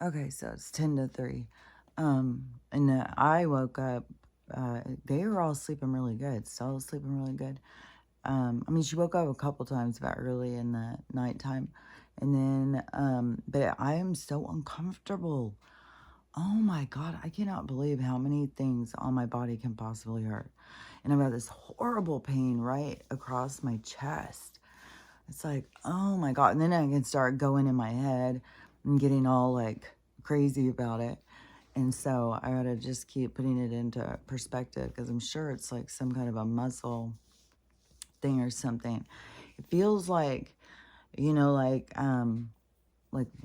Okay, so it's 10 to 3. And I woke up, they were all sleeping really good. Stella was sleeping really good. I mean, she woke up a couple times about early in the nighttime. And then, but I am so uncomfortable. Oh my God, I cannot believe how many things on my body can possibly hurt. And I've got this horrible pain right across my chest. It's like, oh my God. And then I can start going in my head and getting all like crazy about it. And so I gotta just keep putting it into perspective because I'm sure it's like some kind of a muscle thing or something. It feels like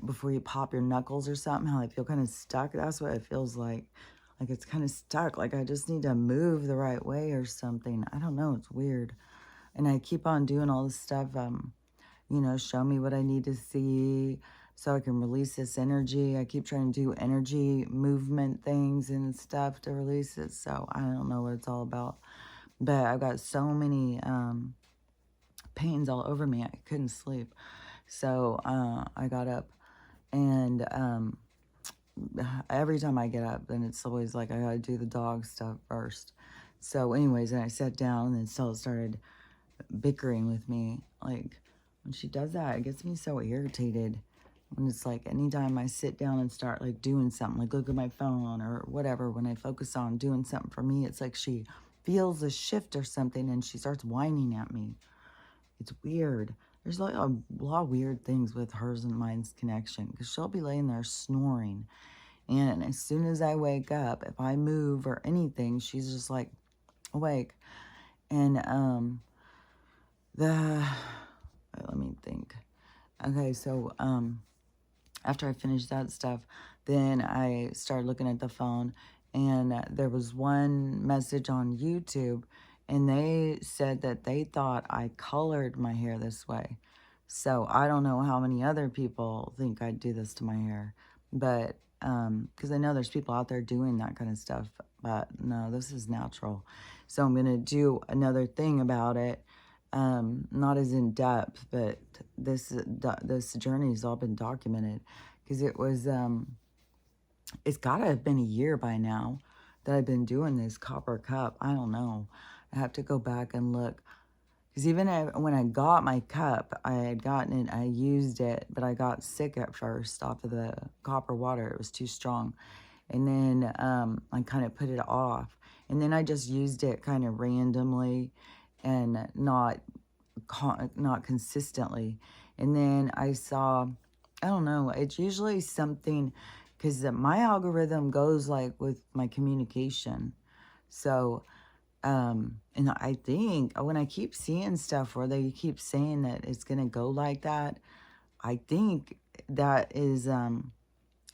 before you pop your knuckles or something, how I feel kind of stuck. That's what it feels like. Like it's kind of stuck. Like I just need to move the right way or something. I don't know. It's weird. And I keep on doing all this stuff. Show me what I need to see so I can release this energy. I keep trying to do energy movement things and stuff to release it. So I don't know what it's all about. But I've got so many pains all over me. I couldn't sleep. So I got up and every time I get up, then it's always like I gotta do the dog stuff first. So anyways, then I sat down and then Stella started bickering with me. Like when she does that, it gets me so irritated. When it's like anytime I sit down and start like doing something, like look at my phone or whatever, when I focus on doing something for me, it's like she feels a shift or something and she starts whining at me. It's weird. There's like a lot of weird things with hers and mine's connection because she'll be laying there snoring. And as soon as I wake up, if I move or anything, she's just like awake. And let me think. Okay, so after I finished that stuff, then I started looking at the phone and there was one message on YouTube and they said that they thought I colored my hair this way. So I don't know how many other people think I'd do this to my hair, but because I know there's people out there doing that kind of stuff, but no, this is natural. So I'm going to do another thing about it, not as in depth, but this journey has all been documented because it's got to have been a year by now that I've been doing this copper cup. I don't know. I have to go back and look because even when I got my cup, I had gotten it, I used it, but I got sick at first off of the copper water. It was too strong. And then I kind of put it off. And then I just used it kind of randomly and not consistently. And then I saw, I don't know, it's usually something because my algorithm goes like with my communication. So, and I think when I keep seeing stuff where they keep saying that it's going to go like that, I think that is,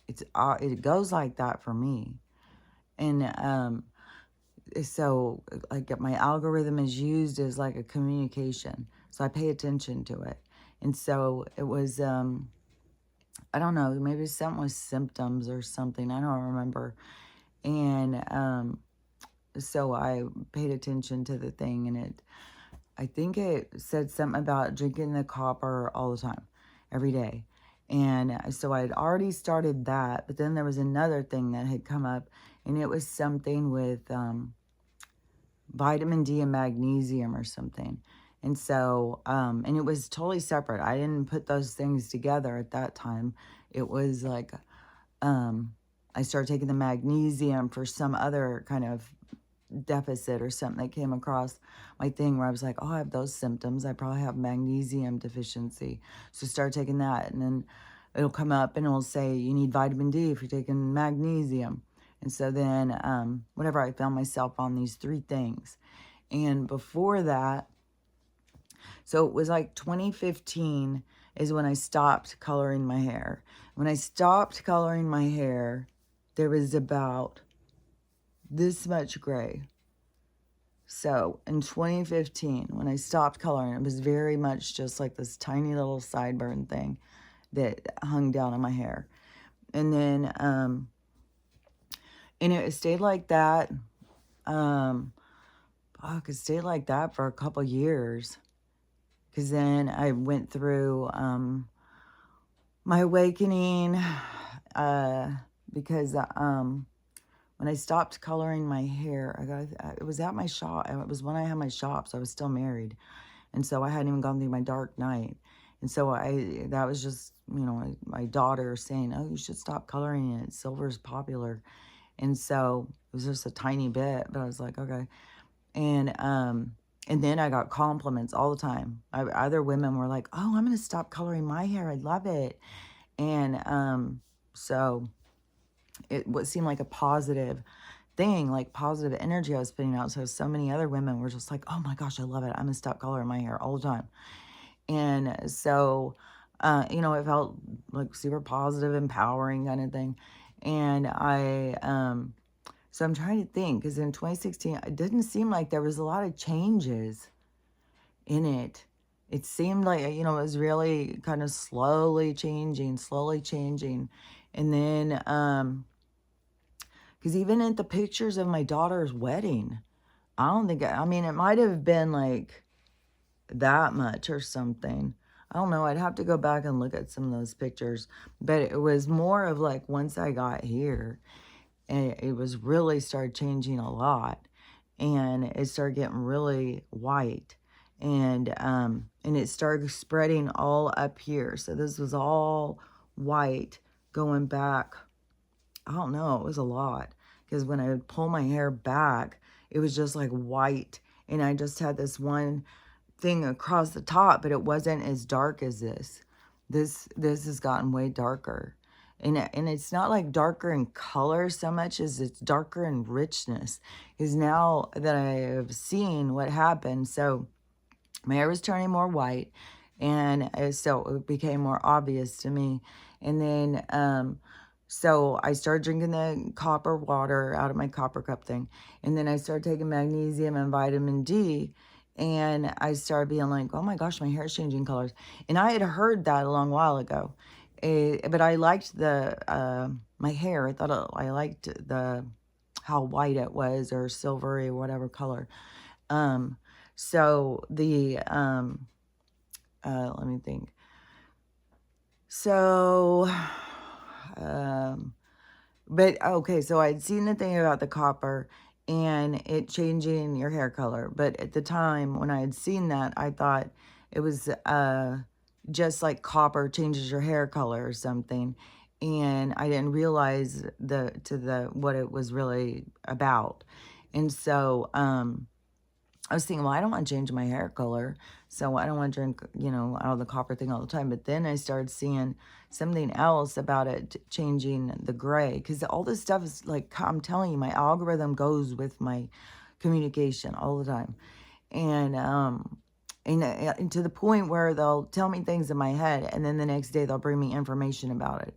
it goes like that for me. And, so like my algorithm is used as like a communication, so I pay attention to it. And so it was I don't know, maybe something with symptoms or something, I don't remember. And so I paid attention to the thing and I think it said something about drinking the copper all the time, every day. And so I had already started that, but then there was another thing that had come up and it was something with vitamin D and magnesium or something. And so, and it was totally separate. I didn't put those things together at that time. It was like, I started taking the magnesium for some other kind of deficit or something that came across my thing where I was like, oh, I have those symptoms. I probably have magnesium deficiency. So start taking that. And then it'll come up and it'll say, you need vitamin D if you're taking magnesium. And so then, whatever, I found myself on these three things. And before that, so it was like 2015 is when I stopped coloring my hair. When I stopped coloring my hair, there was about this much gray. So in 2015, when I stopped coloring, it was very much just like this tiny little sideburn thing that hung down on my hair. And then, and it stayed like that. It stayed like that for a couple years. Because then I went through my awakening because, when I stopped coloring my hair, it was at my shop. It was when I had my shop, so I was still married. And so I hadn't even gone through my dark night. And so that was just, my daughter saying, oh, you should stop coloring it. Silver's popular. And so it was just a tiny bit, but I was like, okay. And then I got compliments all the time. Other women were like, oh, I'm going to stop coloring my hair. I love it. And so it would seem like a positive thing, like positive energy I was putting out. So many other women were just like, oh my gosh, I love it. I'm going to stop coloring my hair all the time. And so, it felt like super positive, empowering kind of thing. And so I'm trying to think, because in 2016, it didn't seem like there was a lot of changes in it. It seemed like, it was really kind of slowly changing. And then, because even at the pictures of my daughter's wedding, I don't think, I mean, it might have been like that much or something. I don't know. I'd have to go back and look at some of those pictures. But it was more of like once I got here, and it was really started changing a lot. And it started getting really white. And it started spreading all up here. So this was all white going back. I don't know. It was a lot. Because when I would pull my hair back, it was just like white. And I just had this one thing across the top, but it wasn't as dark as this. This has gotten way darker. And it's not like darker in color so much as it's darker in richness. Because now that I have seen what happened, so my hair was turning more white, and so it became more obvious to me. And then, so I started drinking the copper water out of my copper cup thing. And then I started taking magnesium and vitamin D. And I started being like, oh my gosh, my hair is changing colors. And I had heard that a long while ago. But I liked my hair. I liked how white it was, or silvery, or whatever color. So let me think. So, but okay, so I'd seen the thing about the copper and it changing your hair color. But at the time when I had seen that, I thought it was just like copper changes your hair color or something. And I didn't realize what it was really about. And so I was thinking, well, I don't want to change my hair color, so I don't want to drink, out of the copper thing all the time. But then I started seeing something else about it changing the gray, because all this stuff is like, I'm telling you, my algorithm goes with my communication all the time. And to the point where they'll tell me things in my head, and then the next day they'll bring me information about it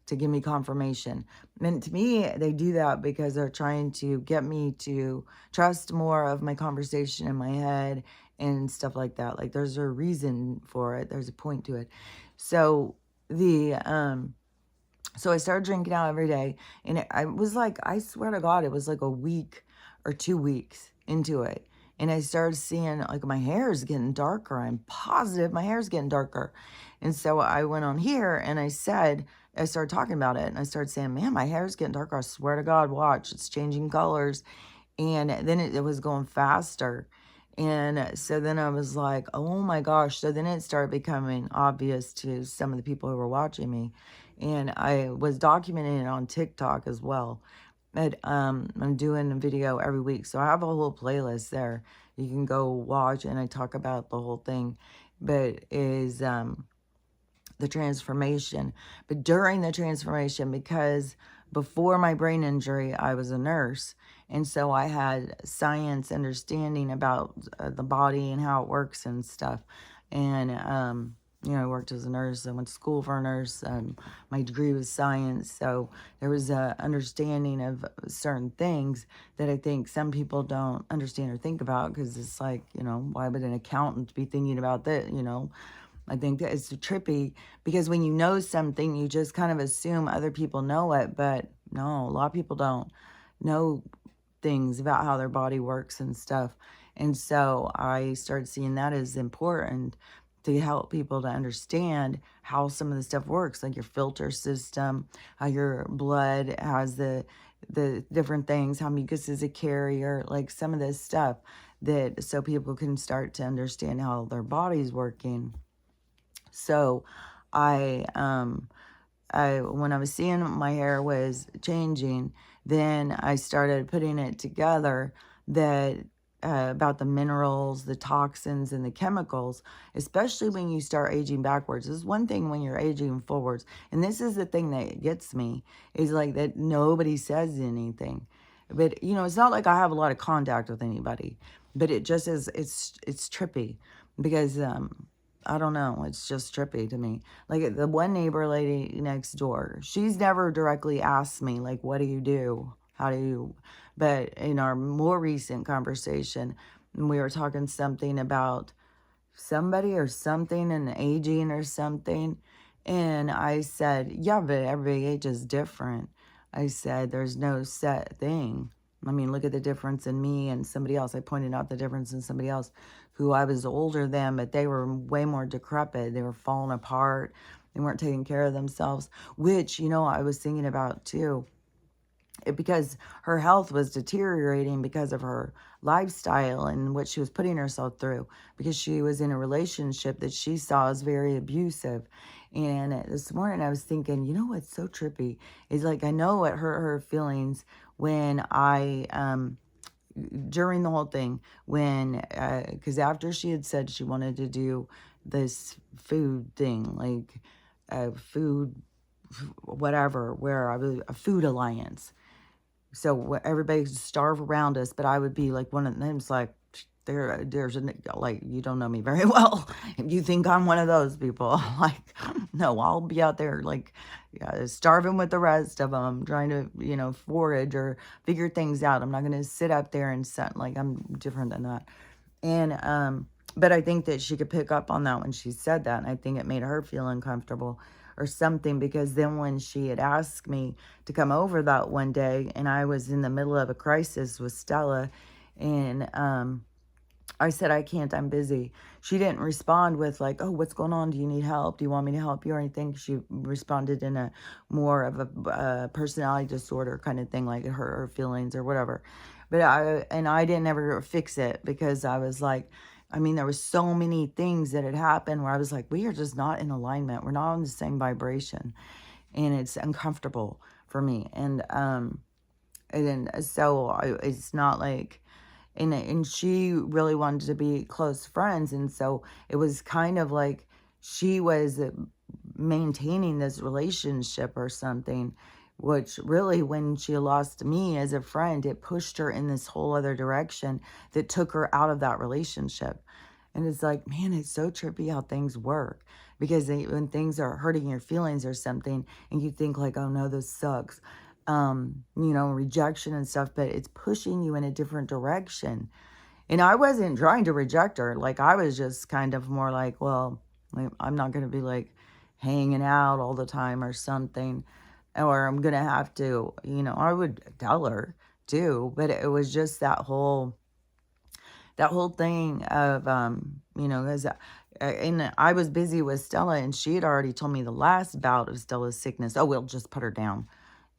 to give me confirmation. And to me, they do that because they're trying to get me to trust more of my conversation in my head and stuff like that. Like, there's a reason for it. There's a point to it. So so I started drinking out every day, and I was like, I swear to God, it was like a week or 2 weeks into it. And I started seeing like my hair is getting darker. I'm positive my hair is getting darker. And so I went on here and I started talking about it, and I started saying, man, my hair is getting darker. I swear to God, watch, it's changing colors. And then it was going faster. And so then I was like, oh my gosh. So then it started becoming obvious to some of the people who were watching me. And I was documenting it on TikTok as well. But I'm doing a video every week. So I have a whole playlist there. You can go watch, and I talk about the whole thing. But is the transformation. But during the transformation, because before my brain injury, I was a nurse. And so I had science understanding about the body and how it works and stuff. And, I worked as a nurse. I went to school for a nurse. My degree was science. So there was a understanding of certain things that I think some people don't understand or think about, because it's like, why would an accountant be thinking about that, I think that it's trippy, because when you know something, you just kind of assume other people know it. But no, a lot of people don't know things about how their body works and stuff. And so I started seeing that as important to help people to understand how some of the stuff works, like your filter system, how your blood has the different things, how mucus is a carrier, like some of this stuff, that so people can start to understand how their body's working. So I when I was seeing my hair was changing, then I started putting it together that about the minerals, the toxins, and the chemicals, especially when you start aging backwards. This is one thing when you're aging forwards, and this is the thing that gets me, is like that nobody says anything. But you know, it's not like I have a lot of contact with anybody, but it just is. It's trippy because I don't know. It's just trippy to me. Like the one neighbor lady next door, she's never directly asked me, like, what do you do? How do you? But in our more recent conversation, we were talking something about somebody or something and aging or something. And I said, yeah, but every age is different. I said, there's no set thing. I mean, look at the difference in me and somebody else. I pointed out the difference in somebody else who I was older than, but they were way more decrepit. They were falling apart. They weren't taking care of themselves, which, you know, I was thinking about too, because her health was deteriorating because of her lifestyle and what she was putting herself through, because she was in a relationship that she saw as very abusive. And this morning I was thinking, you know what's so trippy is, like, I know what hurt her feelings when I during the whole thing, when because after she had said she wanted to do this food thing, like food whatever, where I was a food alliance, so everybody would starve around us, but I would be like one of them. It's like, there's a, like, you don't know me very well. If you think I'm one of those people, like, no, I'll be out there like, yeah, starving with the rest of them, trying to, you know, forage or figure things out. I'm not going to sit up there and set, like, I'm different than that. And, but I think that she could pick up on that when she said that. And I think it made her feel uncomfortable or something, because then when she had asked me to come over that one day and I was in the middle of a crisis with Stella, and I said, I can't, I'm busy. She didn't respond with like, oh, what's going on? Do you need help? Do you want me to help you or anything? She responded in a more of a personality disorder kind of thing, like it hurt her feelings or whatever. But I didn't ever fix it, because I was like, I mean, there was so many things that had happened where I was like, we are just not in alignment. We're not on the same vibration, and it's uncomfortable for me. And then so it's not like, and she really wanted to be close friends, and so it was kind of like she was maintaining this relationship or something, which really, when she lost me as a friend, it pushed her in this whole other direction that took her out of that relationship. And it's like, man, it's so trippy how things work, because when things are hurting your feelings or something and you think like, oh no, this sucks, you know, rejection and stuff, but it's pushing you in a different direction. And I wasn't trying to reject her. Like, I was just kind of more like, well, like, I'm not going to be like hanging out all the time or something, or I'm going to have to, you know, I would tell her too, but it was just that whole thing of, you know, because and I was busy with Stella, and she had already told me the last bout of Stella's sickness, oh, we'll just put her down,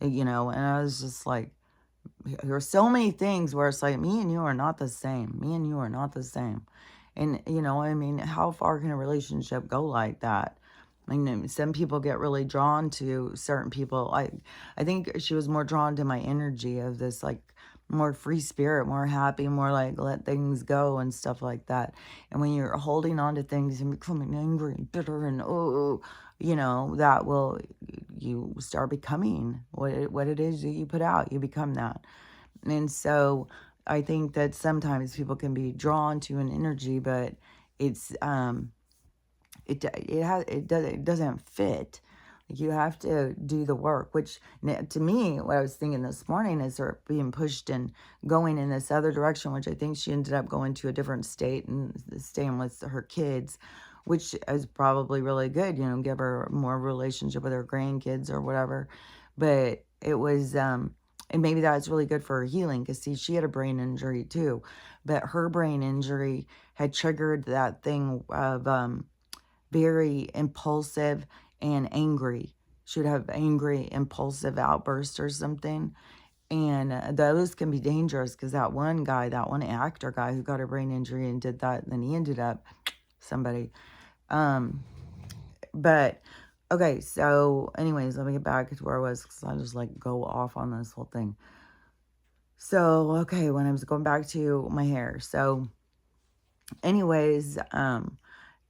you know, and I was just like, there are so many things where it's like, me and you are not the same. Me and you are not the same. And, you know, I mean, how far can a relationship go like that? I mean, some people get really drawn to certain people. I think she was more drawn to my energy of this, like, more free spirit, more happy, more like let things go and stuff like that. And when you're holding on to things and becoming angry and bitter and, oh, you know, that will, you start becoming what it is that you put out. You become that. And so I think that sometimes people can be drawn to an energy, but it's it doesn't fit. Like, you have to do the work, which to me, what I was thinking this morning is her being pushed and going in this other direction, which I think she ended up going to a different state and staying with her kids, which is probably really good, you know, give her more relationship with her grandkids or whatever. But it was, and maybe that's really good for her healing, because see, she had a brain injury too, but her brain injury had triggered that thing of, very impulsive and angry. She'd have angry, impulsive outbursts or something. And those can be dangerous because that one guy, that one actor guy who got a brain injury and did that, and then he ended up somebody. Um, but okay, so anyways, let me get back to where I was because I just like go off on this whole thing. So, okay, when I was going back to my hair. So, anyways, uh,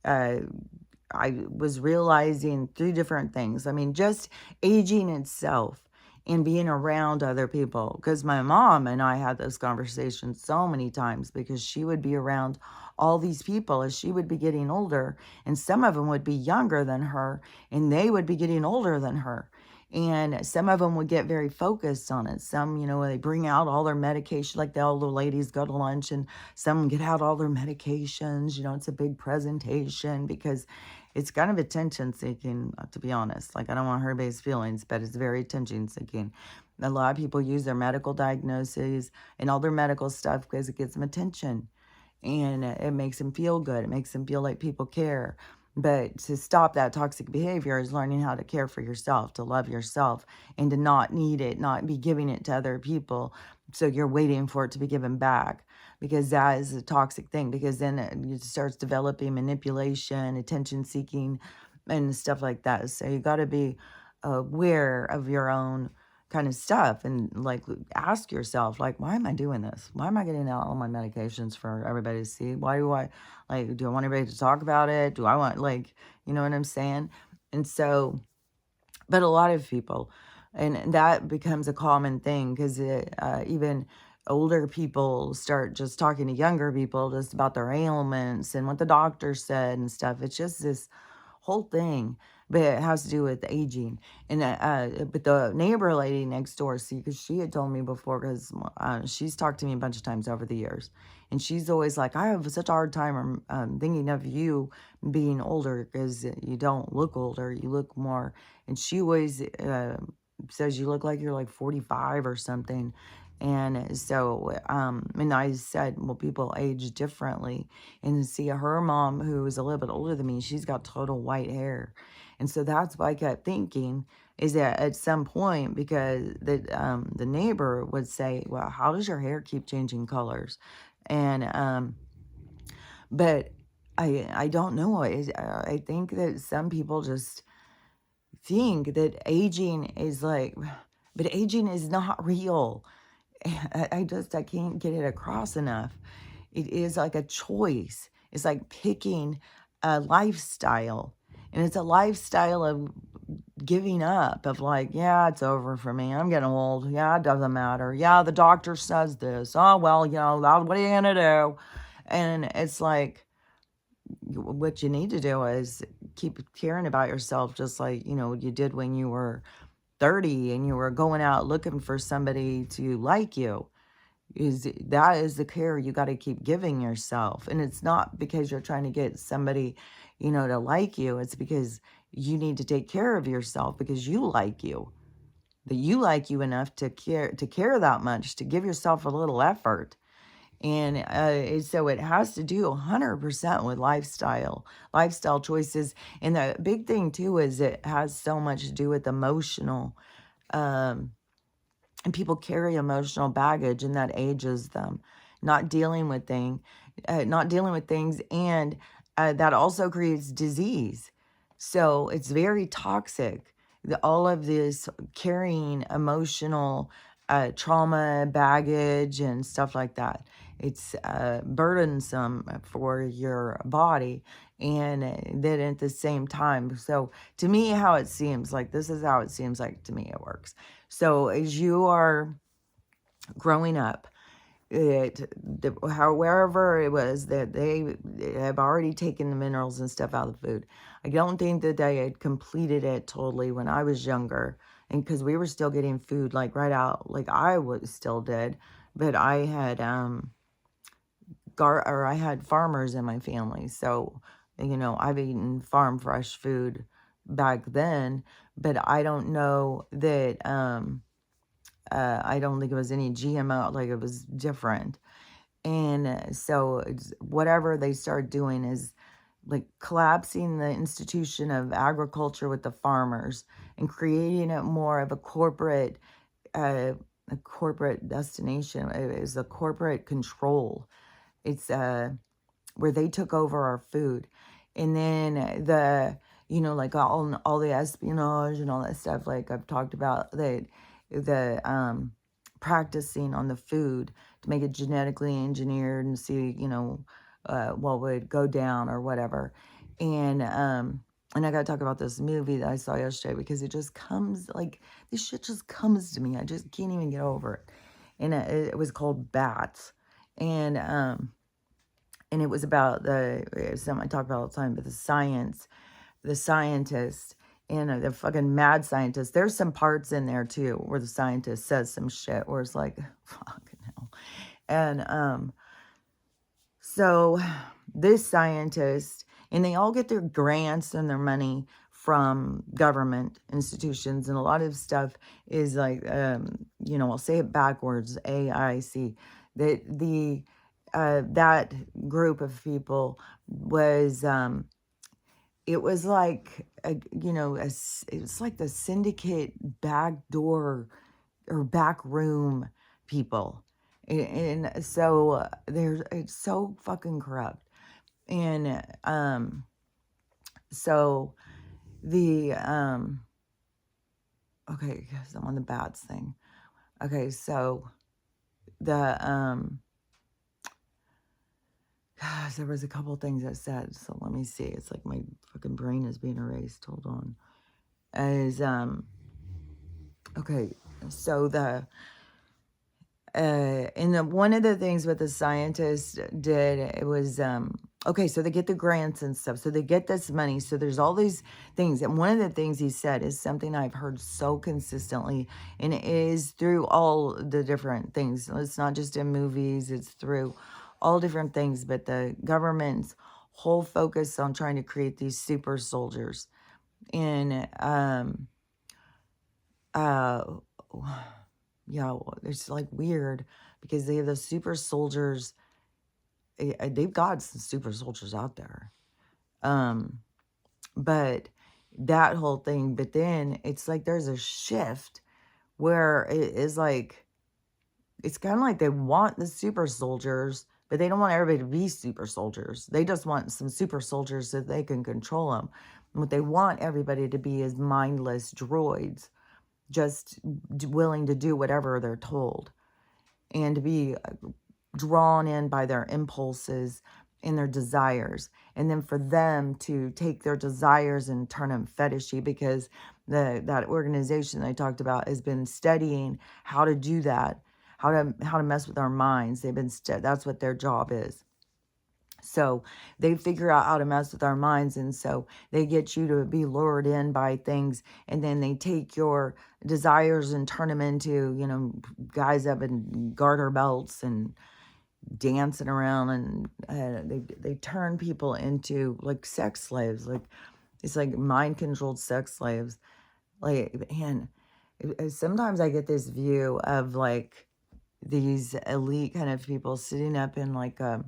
I was realizing 3 different things. I mean, just aging itself and being around other people. Because my mom and I had this conversation so many times because she would be around all these people as she would be getting older. And some of them would be younger than her and they would be getting older than her. And some of them would get very focused on it. Some, they bring out all their medication, like the older ladies go to lunch and some get out all their medications. It's a big presentation because it's kind of attention seeking, to be honest. Like, I don't want to hurt anybody's feelings, but it's very attention seeking. A lot of people use their medical diagnoses and all their medical stuff because it gets them attention and it makes them feel good. It makes them feel like people care. But to stop that toxic behavior is learning how to care for yourself, to love yourself, and to not need it, not be giving it to other people. So you're waiting for it to be given back because that is a toxic thing. Because then it starts developing manipulation, attention seeking, and stuff like that. So you got to be aware of your own kind of stuff and like ask yourself, like, why am I doing this? Why am I getting out all my medications for everybody to see? Why do I do I want everybody to talk about it? Do I want, like, you know what I'm saying? And so, but a lot of people, and that becomes a common thing because even older people start just talking to younger people just about their ailments and what the doctor said and stuff. It's just this whole thing, but it has to do with aging. And but the neighbor lady next door, see, because she had told me before, because she's talked to me a bunch of times over the years, and she's always like, I have such a hard time thinking of you being older because you don't look older, you look more. And she always says you look like you're like 45 or something. And so, and I said, well, people age differently. And see, her mom, who is a little bit older than me, she's got total white hair. And so that's what I kept thinking is that at some point, because the neighbor would say, well, how does your hair keep changing colors? And, but I don't know. I think that some people just think that aging is like, but aging is not real. I can't get it across enough. It is like a choice. It's like picking a lifestyle. And it's a lifestyle of giving up, of like, yeah, it's over for me. I'm getting old. Yeah, it doesn't matter. Yeah, the doctor says this. Oh, well, what are you going to do? And it's like, what you need to do is keep caring about yourself, just like, you did when you were 30 and you were going out looking for somebody to like you. That is the care you got to keep giving yourself. And it's not because you're trying to get somebody, to like you. It's because you need to take care of yourself because you like you. That you like you enough to care that much, to give yourself a little effort. And so it has to do 100% with lifestyle choices. And the big thing too is it has so much to do with emotional, um, and people carry emotional baggage and that ages them, not dealing with things, and that also creates disease. So it's very toxic, all of this carrying emotional trauma, baggage, and stuff like that. It's burdensome for your body, and then at the same time, so to me, how it seems like, this is how it seems like to me it works. So as you are growing up, wherever it was that they have already taken the minerals and stuff out of the food. I don't think that they had completed it totally when I was younger, and because we were still getting food like right out, like I was still did, but I had I had farmers in my family, so I've eaten farm fresh food back then, but I don't know that I don't think it was any GMO, like it was different. And so whatever they start doing is like collapsing the institution of agriculture with the farmers and creating it more of uh, a corporate destination. It is a corporate control. It's where they took over our food, and then like all the espionage and all that stuff. Like I've talked about the practicing on the food to make it genetically engineered and see what would go down or whatever. And I gotta talk about this movie that I saw yesterday because it just comes like this shit just comes to me. I just can't even get over it. And it was called Bats. And it was about something I talk about all the time, but the scientist, and the fucking mad scientist. There's some parts in there too where the scientist says some shit where it's like, fucking hell. And so this scientist, and they all get their grants and their money from government institutions, and a lot of stuff is like, I'll say it backwards, AIC. That group of people was, it was like, it's like the syndicate backdoor or back room people. And so it's so fucking corrupt. And so the, okay, because I'm on the bats thing. Okay, so the, gosh, there was a couple things I said, so let me see. It's like my fucking brain is being erased. Hold on. Okay, so one of the things what the scientists did, it was, okay, so they get the grants and stuff, so they get this money, so there's all these things, and one of the things he said is something I've heard so consistently, and it is through all the different things. It's not just in movies, it's through all different things, but the government's whole focus on trying to create these super soldiers. And yeah, it's like weird because they have the super soldiers. They've got some super soldiers out there. But that whole thing, but then it's like there's a shift where it is like, it's kind of like they want the super soldiers, but they don't want everybody to be super soldiers. They just want some super soldiers so they can control them. And what they want everybody to be is mindless droids, just willing to do whatever they're told and to be drawn in by their impulses and their desires. And then for them to take their desires and turn them fetishy, because that organization I talked about has been studying how to do that, how to mess with our minds. They've been that's what their job is. So they figure out how to mess with our minds, and so they get you to be lured in by things, and then they take your desires and turn them into, guys up in garter belts and dancing around, and they turn people into like sex slaves. Like it's like mind controlled sex slaves. Like, and sometimes I get this view of like these elite kind of people sitting up in like at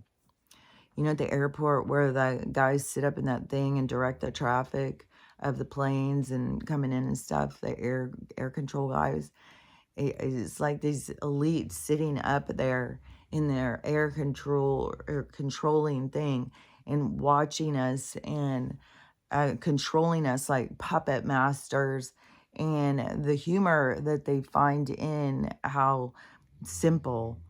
the airport where the guys sit up in that thing and direct the traffic of the planes and coming in and stuff, the air control guys. It's like these elites sitting up there in their air control or controlling thing and watching us and controlling us like puppet masters, and the humor that they find in how simple,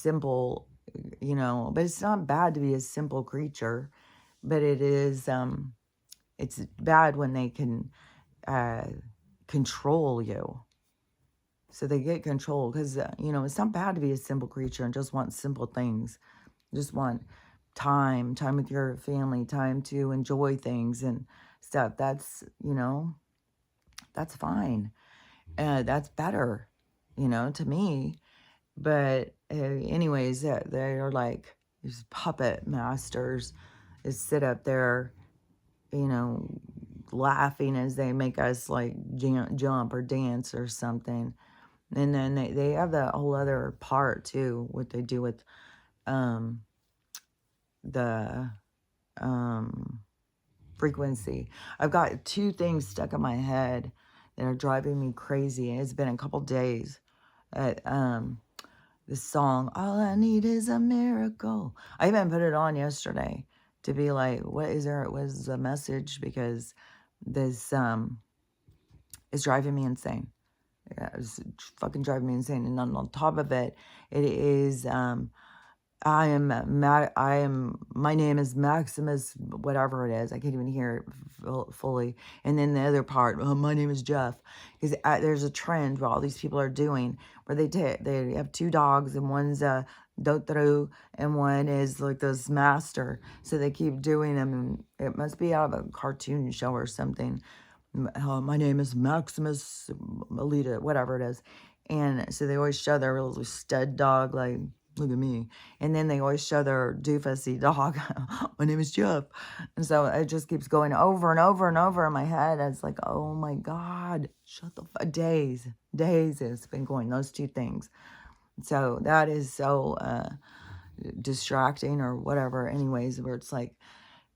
but it's not bad to be a simple creature, but it is, it's bad when they can control you. So they get control because, it's not bad to be a simple creature and just want simple things. Just want time with your family, time to enjoy things and stuff. That's, that's fine. That's better, to me. But anyways, they're like these puppet masters that sit up there, laughing as they make us like jump or dance or something. And then they have that whole other part too, what they do with the frequency. I've got two things stuck in my head that are driving me crazy. It's been a couple days. At, this song, All I Need Is a Miracle. I even put it on yesterday to be like, what is there? What is the message? Because this is driving me insane. Yeah, it's fucking driving me insane. And on top of it, it is my name is Maximus, whatever it is. I can't even hear it fully. And then the other part, my name is Jeff. Because there's a trend where all these people are doing where they have two dogs and one's a Dotru and one is like this master. So they keep doing them. And it must be out of a cartoon show or something. My name is Maximus Alita, whatever it is. And so they always show their little stud dog, like, look at me. And then they always show their doofusy dog. My name is Jeff. And so it just keeps going over and over and over in my head. It's like, oh my God, shut the fuck. Days it's been going, those two things. So that is so distracting or whatever. Anyways, where it's like,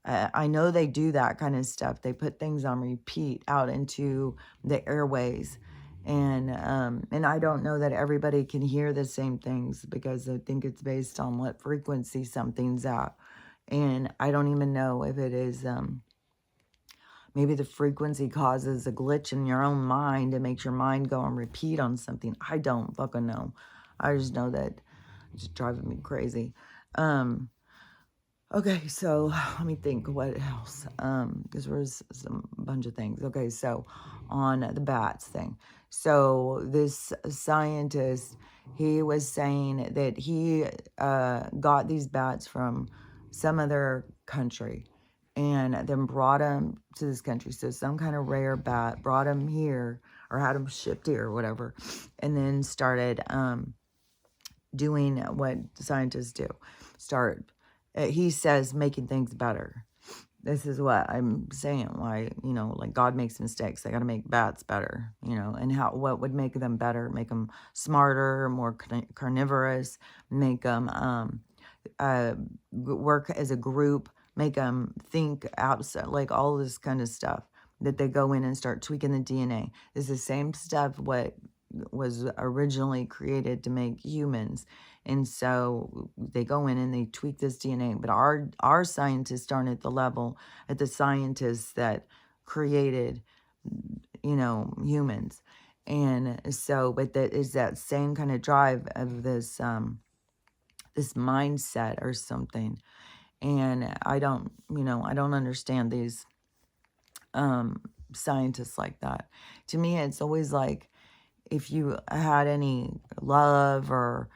I know they do that kind of stuff. They put things on repeat out into the airways. And I don't know that everybody can hear the same things because I think it's based on what frequency something's at. And I don't even know if it is, maybe the frequency causes a glitch in your own mind and makes your mind go and repeat on something. I don't fucking know. I just know that it's driving me crazy. Okay, so let me think what else. Because there's some bunch of things. Okay, so on the bats thing. So this scientist, he was saying that he got these bats from some other country and then brought them to this country. So some kind of rare bat brought them here or had them shipped here or whatever, and then started doing what scientists do. He says, making things better. This is what I'm saying. Why, like God makes mistakes. They got to make bats better, and what would make them better? Make them smarter, more carnivorous, make them work as a group, make them think outside, like all this kind of stuff that they go in and start tweaking the DNA. It's the same stuff what was originally created to make humans. And so they go in and they tweak this DNA. But our scientists aren't at the level at the scientists that created, humans. And so, but that is that same kind of drive of this this mindset or something. And I don't understand these scientists like that. To me, it's always like, if you had any love or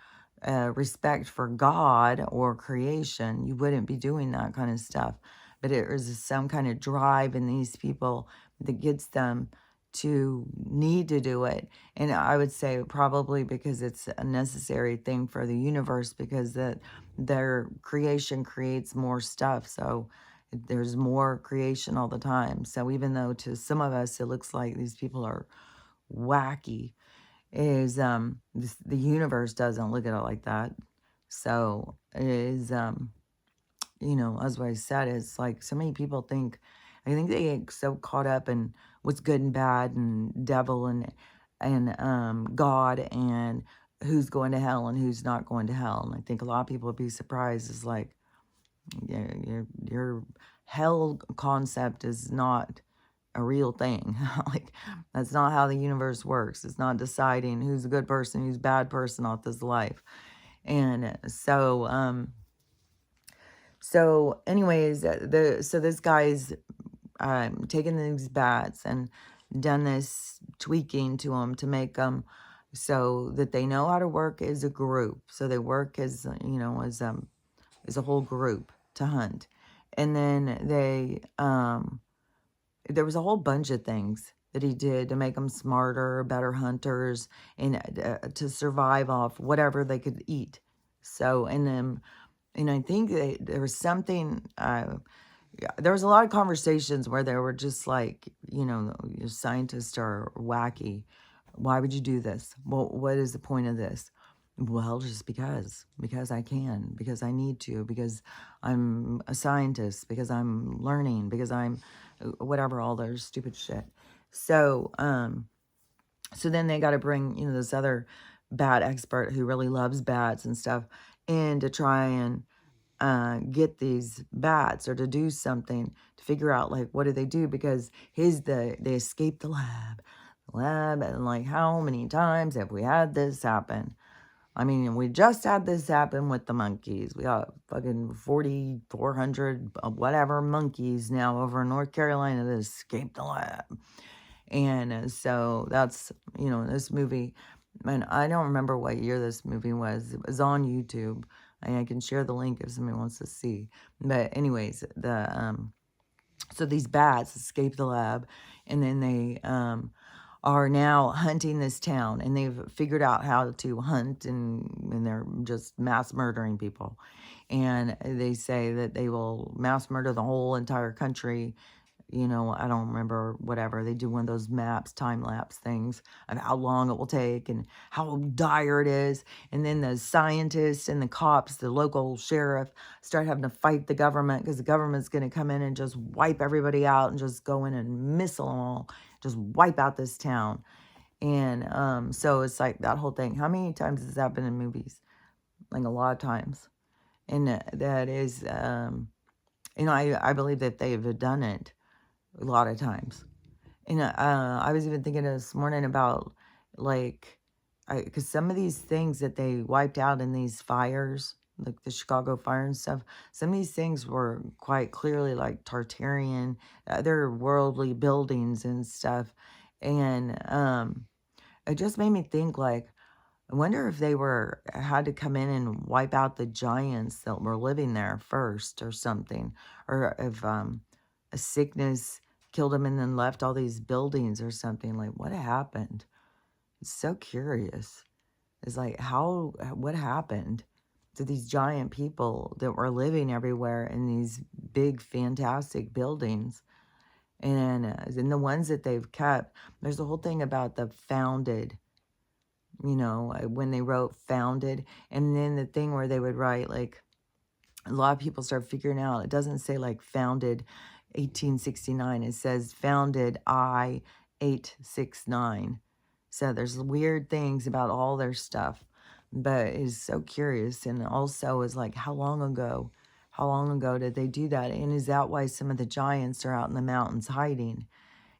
respect for God or creation, you wouldn't be doing that kind of stuff. But it is some kind of drive in these people that gets them to need to do it. And I would say probably because it's a necessary thing for the universe, because their creation creates more stuff. So there's more creation all the time. So even though to some of us it looks like these people are wacky, is the universe doesn't look at it like that. So it is as what I said, is like so many people think, I think they get so caught up in what's good and bad and devil and God and who's going to hell and who's not going to hell. And I think a lot of people would be surprised. Is like, yeah, your hell concept is not a real thing. Like, that's not how the universe works. It's not deciding who's a good person, who's a bad person off this life. And so anyways, so this guy's taken these bats and done this tweaking to them to make them so that they know how to work as a group. So they work as as a whole group to hunt. And then there was a whole bunch of things that he did to make them smarter, better hunters, and to survive off whatever they could eat. So, and I think there was something, there was a lot of conversations where they were just like, your scientists are wacky. Why would you do this? Well, what is the point of this? Well, just because I can, because I need to, because I'm a scientist, because I'm learning, because I'm whatever, all their stupid shit. So, so then they got to bring, this other bat expert who really loves bats and stuff in to try and get these bats or to do something to figure out like what do they do because they escaped the lab, and like how many times have we had this happen? I mean, we just had this happen with the monkeys. We got fucking 4,400 whatever monkeys now over in North Carolina that escaped the lab. And so that's, this movie, and I don't remember what year this movie was. It was on YouTube. And I can share the link if somebody wants to see. But anyways, so these bats escaped the lab, and then they are now hunting this town, and they've figured out how to hunt, and they're just mass murdering people. And they say that they will mass murder the whole entire country. I don't remember, whatever. They do one of those maps, time lapse things of how long it will take and how dire it is. And then the scientists and the cops, the local sheriff, start having to fight the government because the government's going to come in and just wipe everybody out and just go in and missile them all, just wipe out this town. And so it's like that whole thing. How many times has that been in movies? Like a lot of times. And that is, I believe that they've done it a lot of times. And I was even thinking this morning about like, because some of these things that they wiped out in these fires, like the Chicago fire and stuff, some of these things were quite clearly like Tartarian, other worldly buildings and stuff. And it just made me think like, I wonder if they had to come in and wipe out the giants that were living there first or something, or if a sickness killed them and then left all these buildings or something. Like, what happened? It's so curious. It's like what happened to these giant people that were living everywhere in these big, fantastic buildings? And in the ones that they've kept, there's a whole thing about the founded, when they wrote founded, and then the thing where they would write, like, a lot of people start figuring out, it doesn't say like founded 1869, it says founded I 869. So there's weird things about all their stuff, but it's so curious. And also is like, how long ago did they do that? And is that why some of the giants are out in the mountains hiding?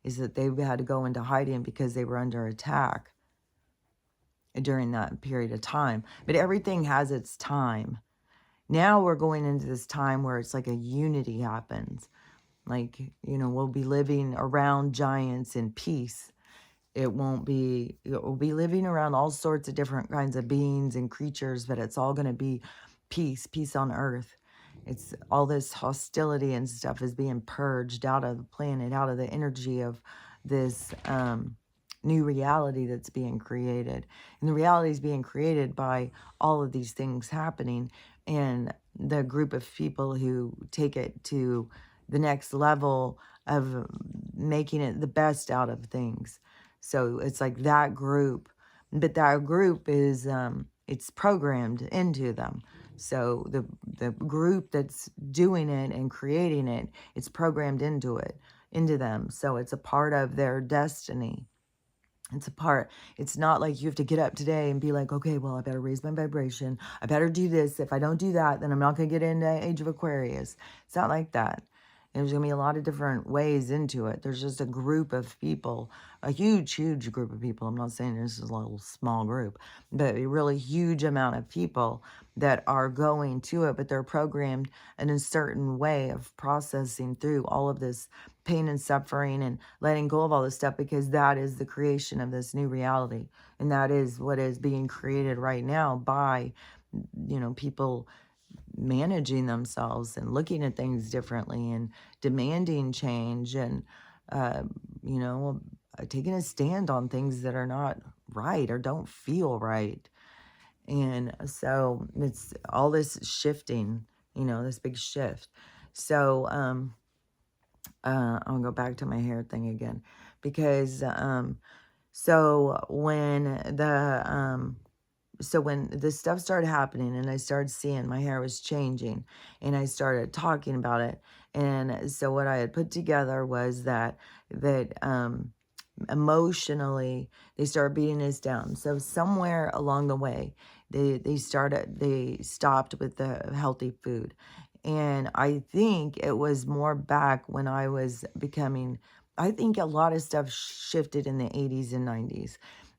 Is that they had to go into hiding because they were under attack during that period of time. But everything has its time. Now we're going into this time where it's like a unity happens. Like, we'll be living around giants in peace. It will be living around all sorts of different kinds of beings and creatures, but it's all going to be peace on earth. It's all this hostility and stuff is being purged out of the planet, out of the energy of this new reality that's being created. And the reality is being created by all of these things happening, and the group of people who take it to the next level of making it the best out of things. So it's like that group, but that group is it's programmed into them. So the group that's doing it and creating it, it's programmed into them. So it's a part of their destiny. It's not like you have to get up today and be like, okay, well, I better raise my vibration. I better do this. If I don't do that, then I'm not going to get into Age of Aquarius. It's not like that. There's going to be a lot of different ways into it. There's just a group of people, a huge, huge group of people. I'm not saying this is a little small group, but a really huge amount of people that are going to it, but they're programmed in a certain way of processing through all of this pain and suffering and letting go of all this stuff, because that is the creation of this new reality. And that is what is being created right now by, people managing themselves and looking at things differently and demanding change and, you know, taking a stand on things that are not right or don't feel right. And so it's all this shifting, this big shift. So, I'll go back to my hair thing again, because, so when the, so when this stuff started happening and I started seeing my hair was changing and I started talking about it. And so what I had put together was that emotionally they started beating us down. So somewhere along the way, they stopped with the healthy food. And I think it was more back when I was becoming, I think a lot of stuff shifted in the 80s and 90s.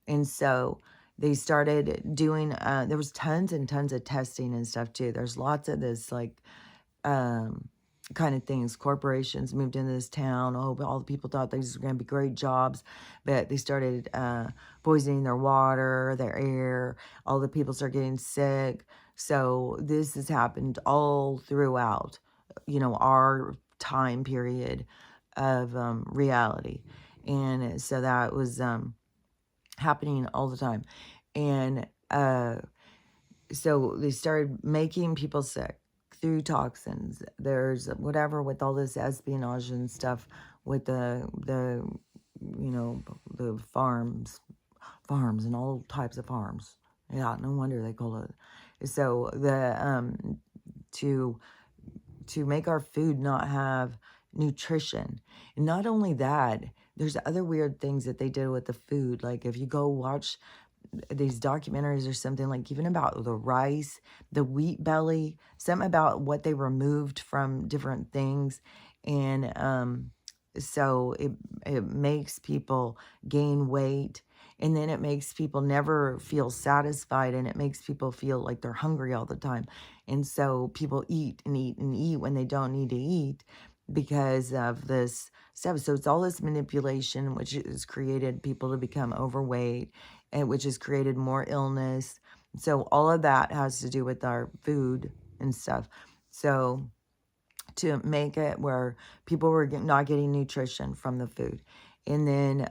And so they started doing there was tons and tons of testing and stuff too. There's lots of this like um kind of things. Corporations moved into this town. Oh, but all the people thought these were going to be great jobs, but they started poisoning their water, their air. All the people start getting sick. So this has happened all throughout, our time period of reality. And so that was happening all the time. And so they started making people sick through toxins. There's whatever with all this espionage and stuff with the farms and all types of farms. Yeah, no wonder they call it. So to make our food not have nutrition. And not only that, there's other weird things that they did with the food. Like if you go watch these documentaries or something, like even about the rice, the wheat belly, something about what they removed from different things. And so it makes people gain weight, and then it makes people never feel satisfied, and it makes people feel like they're hungry all the time. And so people eat and eat and eat when they don't need to eat because of this stuff. So it's all this manipulation, which has created people to become overweight, and which has created more illness. So all of that has to do with our food and stuff. So to make it where people were not getting nutrition from the food, and then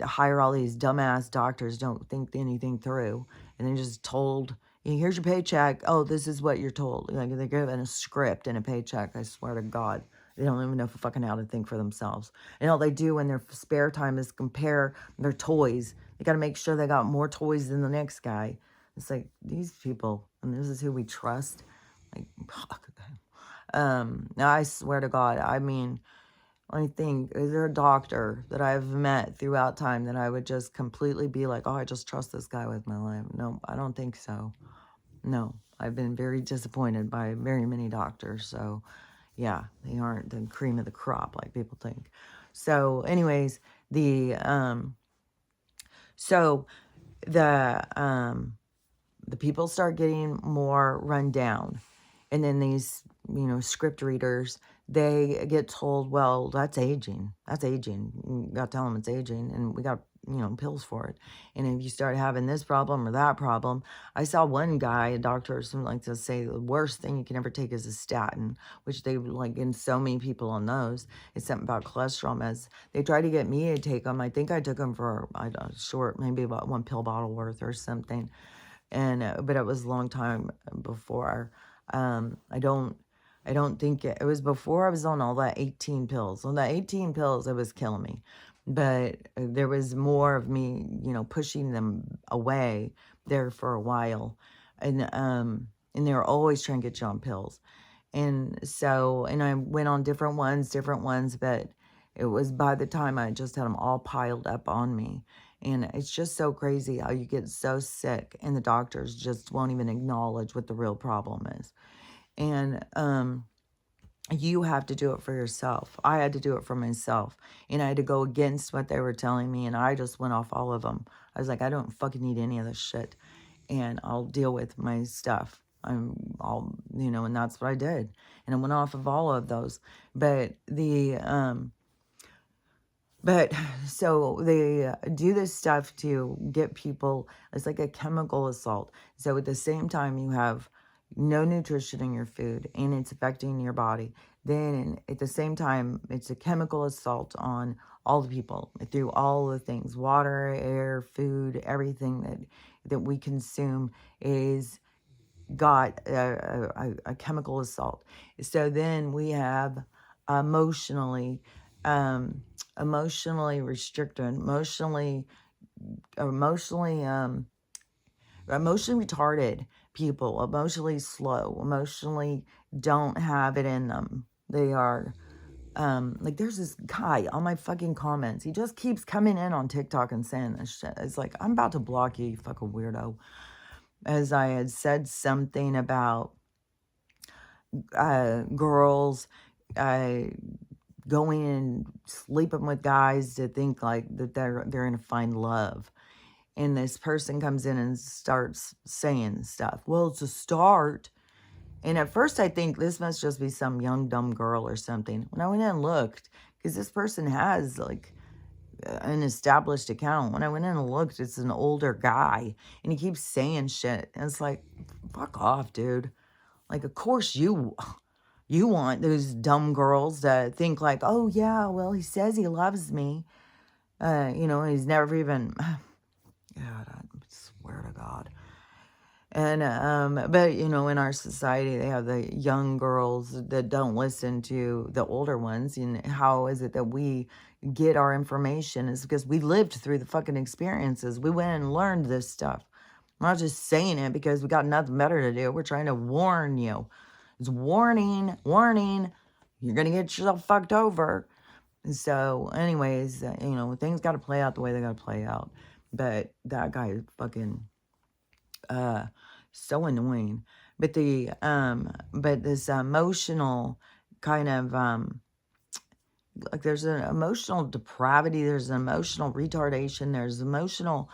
hire all these dumbass doctors, don't think anything through, and then just told, here's your paycheck. Oh, this is what you're told. Like they're given a script and a paycheck. I swear to God, they don't even know fucking how to think for themselves. And all they do in their spare time is compare their toys. They got to make sure they got more toys than the next guy. It's like these people, and this is who we trust. Like, fuck. Now I swear to God, I mean, I think, is there a doctor that I've met throughout time that I would just completely be like, oh, I just trust this guy with my life? No, I don't think so. No, I've been very disappointed by very many doctors. So, yeah, they aren't the cream of the crop like people think. So, anyways, so the people start getting more run down, and then these script readers, they get told, well, that's aging, you got to tell them it's aging, and we got pills for it. And if you start having this problem or that problem, I saw one guy, a doctor or something, like to say the worst thing you can ever take is a statin, which they like, and so many people on those, it's something about cholesterol meds. They tried to get me to take them. I think I took them for short, maybe about one pill bottle worth or something. And but it was a long time before. I don't think it was before I was on all that 18 pills. On that 18 pills, it was killing me. But there was more of me, pushing them away there for a while. And they were always trying to get you on pills. And so, and I went on different ones, but it was by the time I just had them all piled up on me. And it's just so crazy how you get so sick and the doctors just won't even acknowledge what the real problem is. And you have to do it for yourself. I had to do it for myself. And I had to go against what they were telling me. And I just went off all of them. I was like, I don't fucking need any of this shit. And I'll deal with my stuff. And that's what I did. And I went off of all of those. But so they do this stuff to get people, it's like a chemical assault. So at the same time, you have no nutrition in your food and it's affecting your body. Then at the same time, it's a chemical assault on all the people through all the things, water, air, food, everything that we consume is got a chemical assault. So then we have emotionally restricted, emotionally emotionally retarded people, emotionally slow, emotionally don't have it in them. They are, like there's this guy on my fucking comments. He just keeps coming in on TikTok and saying this shit. It's like, I'm about to block you, you fucking weirdo. As I had said something about girls uh, going and sleeping with guys to think like that they're gonna find love. And this person comes in and starts saying stuff. Well, it's a start. And at first I think this must just be some young dumb girl or something. When I went in and looked, because this person has like an established account. When I went in and looked, it's an older guy and he keeps saying shit. And it's like, fuck off, dude. Like, of course you want those dumb girls to think like, oh yeah, well, he says he loves me. He's never even, God, I swear to God. And, but, in our society, they have the young girls that don't listen to the older ones. And how is it that we get our information? Is because we lived through the fucking experiences. We went and learned this stuff. I'm not just saying it because we got nothing better to do. We're trying to warn you. It's warning, warning. You're going to get yourself fucked over. So, anyways, things got to play out the way they got to play out. But that guy is fucking so annoying. But this emotional kind of like there's an emotional depravity, there's an emotional retardation, there's emotional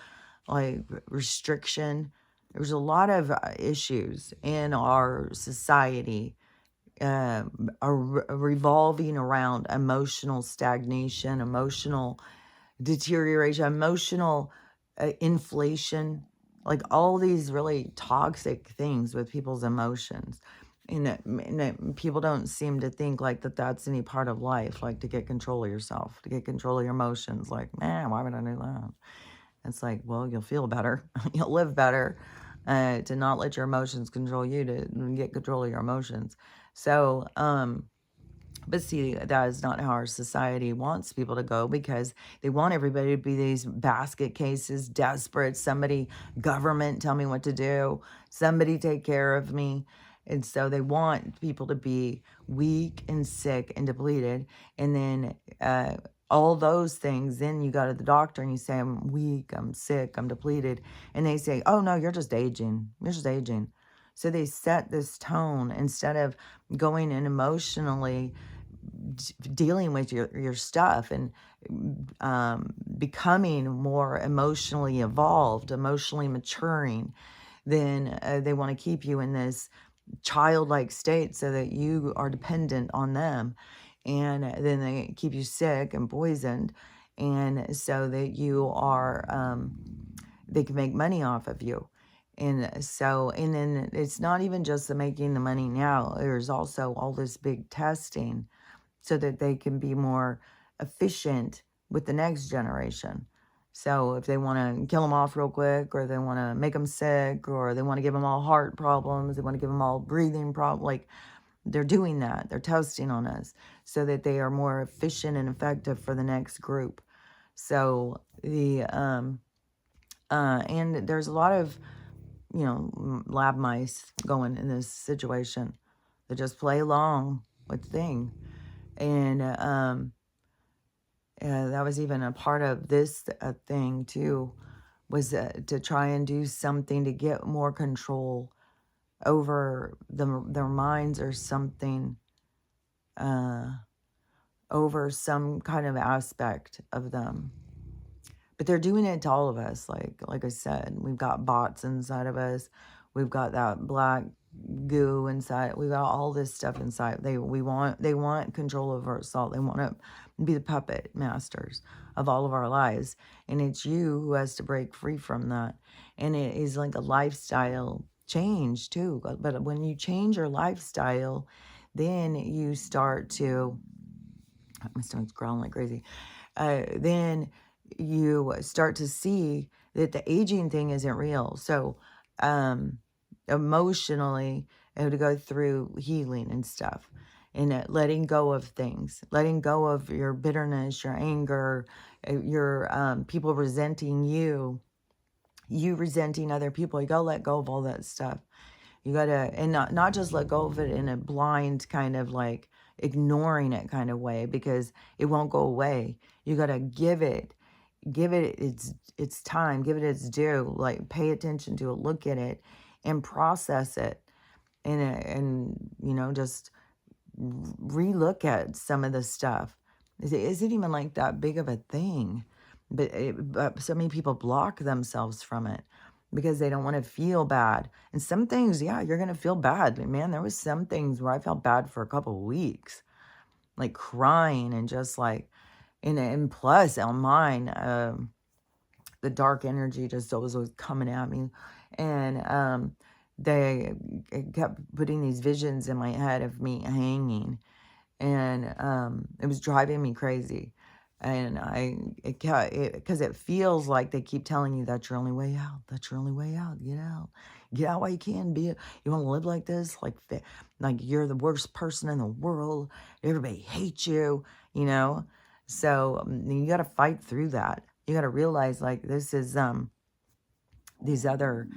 like restriction. There's a lot of issues in our society are revolving around emotional stagnation, emotional deterioration, emotional inflation, like all these really toxic things with people's emotions. People don't seem to think like that's any part of life, like to get control of yourself, to get control of your emotions. Like, man, why would I do that? It's like, well, you'll feel better, you'll live better, to not let your emotions control you, to get control of your emotions. So, but see, that is not how our society wants people to go, because they want everybody to be these basket cases, desperate. Somebody, government, tell me what to do. Somebody take care of me. And so they want people to be weak and sick and depleted. And then all those things, then you go to the doctor and you say, I'm weak, I'm sick, I'm depleted. And they say, oh, no, you're just aging. You're just aging. So they set this tone instead of going in emotionally dealing with your stuff and becoming more emotionally evolved, emotionally maturing. Then they want to keep you in this childlike state so that you are dependent on them. And then they keep you sick and poisoned. And so that you are, they can make money off of you. And so, and then it's not even just the making the money now. There's also all this big testing so that they can be more efficient with the next generation. So if they want to kill them off real quick, or they want to make them sick, or they want to give them all heart problems, they want to give them all breathing problems, like they're doing that. They're testing on us so that they are more efficient and effective for the next group. So and there's a lot of, lab mice going in this situation. They just play along with the thing. And that was even a part of this thing too, was to try and do something to get more control over their minds, or something, over some kind of aspect of them. But they're doing it to all of us. Like I said, we've got bots inside of us. We've got that black goo inside. We've got all this stuff inside. They want control over us all. They want to be the puppet masters of all of our lives. And it's you who has to break free from that. And it is like a lifestyle change too. But when you change your lifestyle, then you start to, my stomach's growling like crazy. Then you start to see that the aging thing isn't real. So emotionally, to go through healing and stuff, and letting go of things, letting go of your bitterness, your anger, your people resenting you, you resenting other people. You gotta let go of all that stuff. You gotta, and not just let go of it in a blind kind of like ignoring it kind of way, because it won't go away. You gotta give it its time, give it its due, like pay attention to it, look at it, and process it, and just relook at some of the stuff. Is it even like that big of a thing? But so many people block themselves from it because they don't want to feel bad. And some things, yeah, you're gonna feel bad. But man, there was some things where I felt bad for a couple of weeks, like crying and just like, and plus on mine, the dark energy just was coming at me, and they kept putting these visions in my head of me hanging, and it was driving me crazy. And because it feels like they keep telling you that's your only way out. That's your only way out. Get out while you can. You want to live like this, like you're the worst person in the world. Everybody hates you. You know, so you got to fight through that. You got to realize like this is these other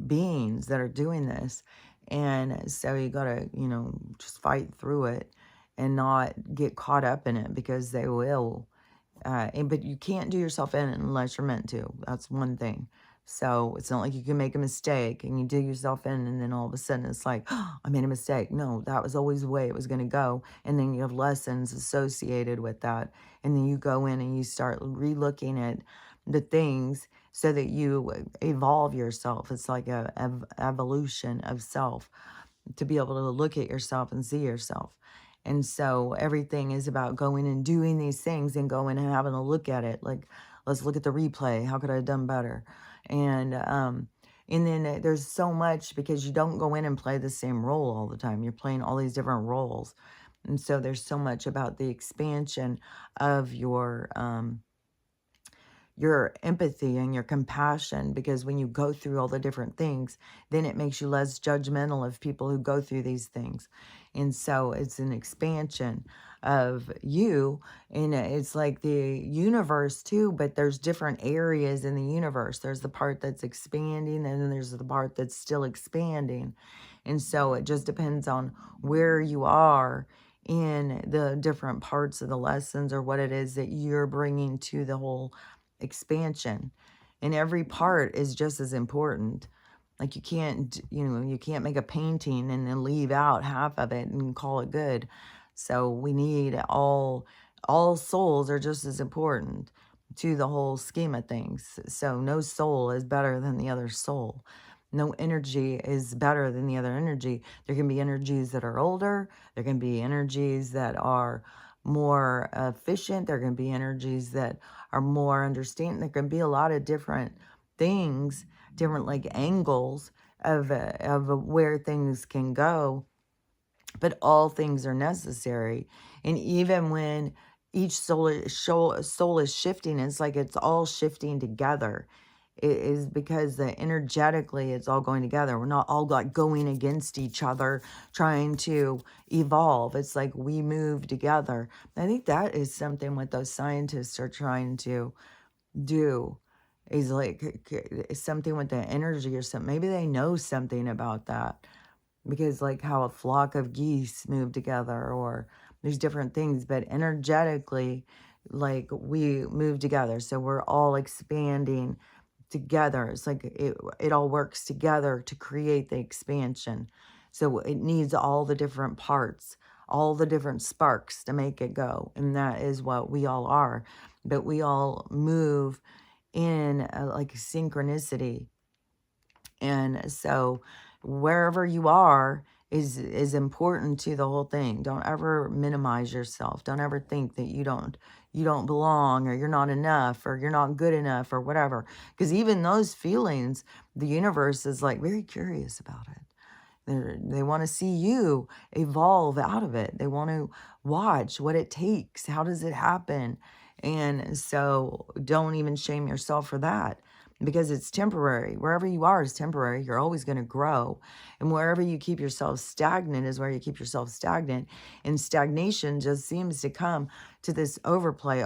beings that are doing this, and so you got to just fight through it and not get caught up in it, because they will. But you can't do yourself in unless you're meant to. That's one thing. So it's not like you can make a mistake and you dig yourself in and then all of a sudden it's like, oh, I made a mistake. No, that was always the way it was going to go. And then you have lessons associated with that. And then you go in and you start relooking at the things so that you evolve yourself. It's like a evolution of self, to be able to look at yourself and see yourself. And so everything is about going and doing these things and going and having a look at it. Like, let's look at the replay. How could I have done better? And then there's so much, because you don't go in and play the same role all the time. You're playing all these different roles. And so there's so much about the expansion of your empathy and your compassion, because when you go through all the different things, then it makes you less judgmental of people who go through these things. And so it's an expansion of you, and it's like the universe too, but there's different areas in the universe. There's the part that's expanding, and then there's the part that's still expanding. And so it just depends on where you are in the different parts of the lessons, or what it is that you're bringing to the whole expansion. And every part is just as important. Like you can't make a painting and then leave out half of it and call it good. So we need all souls are just as important to the whole scheme of things. So no soul is better than the other soul. No energy is better than the other energy. There can be energies that are older. There can be energies that are more efficient. There can be energies that are more understanding. There can be a lot of different things, different like angles of where things can go, but all things are necessary. And even when each soul is shifting, it's like it's all shifting together. It is because energetically it's all going together. We're not all like going against each other trying to evolve. It's like we move together. I think that is something what those scientists are trying to do, is like something with the energy or something. Maybe they know something about that, because like how a flock of geese move together, or there's different things, but energetically like we move together. So we're all expanding together. It's like it all works together to create the expansion. So it needs all the different parts, all the different sparks to make it go. And that is what we all are. But we all move in like synchronicity. And so wherever you are is important to the whole thing. Don't ever minimize yourself. Don't ever think that you don't belong, or you're not enough, or you're not good enough, or whatever. Because even those feelings, the universe is like very curious about it. They want to see you evolve out of it. They want to watch what it takes. How does it happen? And so don't even shame yourself for that, because it's temporary. Wherever you are is temporary. You're always going to grow. And wherever you keep yourself stagnant is where you keep yourself stagnant. And stagnation just seems to come to this overplay.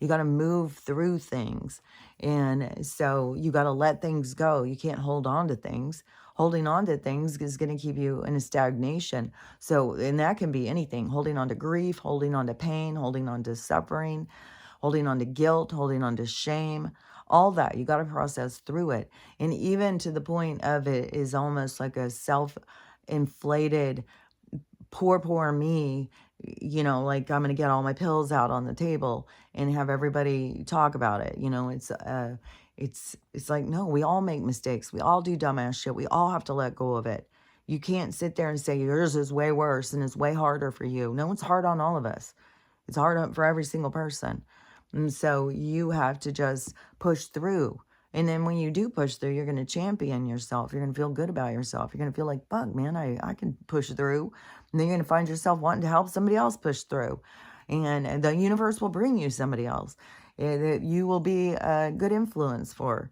You got to move through things. And so you got to let things go. You can't hold on to things. Holding on to things is going to keep you in a stagnation. So, and that can be anything, holding on to grief, holding on to pain, holding on to suffering, holding on to guilt, holding on to shame, all that. You got to process through it. And even to the point of it is almost like a self inflated, poor me, like I'm going to get all my pills out on the table and have everybody talk about it. It's like, no, we all make mistakes. We all do dumbass shit. We all have to let go of it. You can't sit there and say yours is way worse and it's way harder for you. No, it's hard on all of us. It's hard for every single person. And so you have to just push through. And then when you do push through, you're going to champion yourself. You're going to feel good about yourself. You're going to feel like, fuck, man, I can push through. And then you're going to find yourself wanting to help somebody else push through. And the universe will bring you somebody else that you will be a good influence for,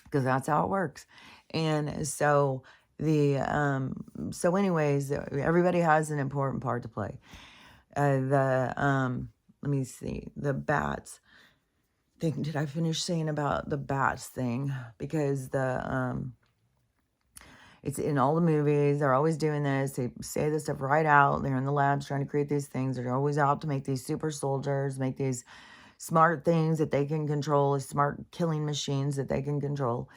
because that's how it works. And so so anyways, everybody has an important part to play. Let me see, the bats thing. Did I finish saying about the bats thing? Because it's in all the movies. They're always doing this. They say this stuff right out. They're in the labs trying to create these things. They're always out to make these super soldiers, make these smart things that they can control, smart killing machines that they can control.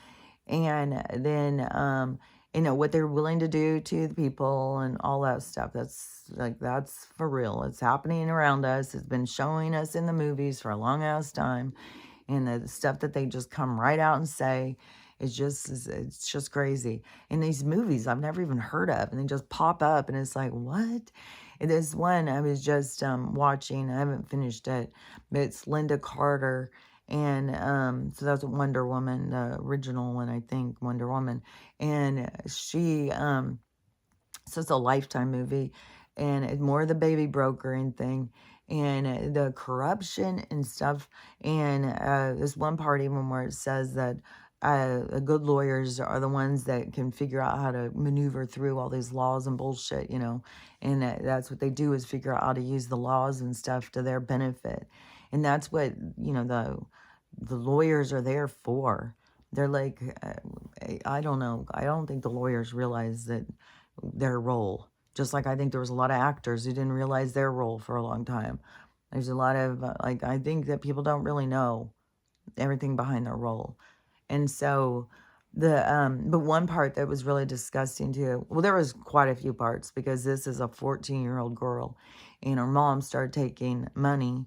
And then, what they're willing to do to the people and all that stuff. That's for real. It's happening around us. It's been showing us in the movies for a long ass time. And the stuff that they just come right out and say it's just crazy. In these movies I've never even heard of, and they just pop up, and it's like, what? And this one I was just watching, I haven't finished it, but it's Linda Carter, and so that's Wonder Woman, the original one, I think, Wonder Woman. And she so it's a Lifetime movie, and it's more the baby brokering thing and the corruption and stuff. And this one part even where it says that good lawyers are the ones that can figure out how to maneuver through all these laws and bullshit, and that's what they do, is figure out how to use the laws and stuff to their benefit. And that's what, the lawyers are there for. They're like, I don't know. I don't think the lawyers realize that their role. Just like I think there was a lot of actors who didn't realize their role for a long time. There's a lot of, I think that people don't really know everything behind their role. And so but one part that was really disgusting too, well, there was quite a few parts, because this is a 14-year-old girl and her mom started taking money.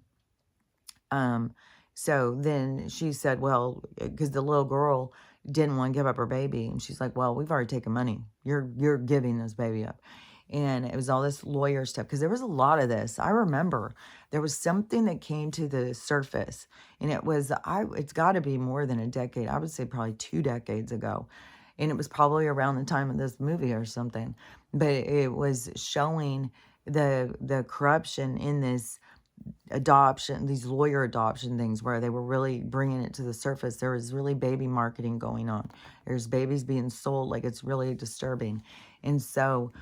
So then she said, well, because the little girl didn't want to give up her baby. And she's like, well, we've already taken money. You're giving this baby up. And it was all this lawyer stuff, because there was a lot of this. I remember there was something that came to the surface, and it's got to be more than a decade. I would say probably 2 decades ago. And it was probably around the time of this movie or something. But it was showing the corruption in this adoption, these lawyer adoption things, where they were really bringing it to the surface. There was really baby marketing going on. There's babies being sold. Like, it's really disturbing. And so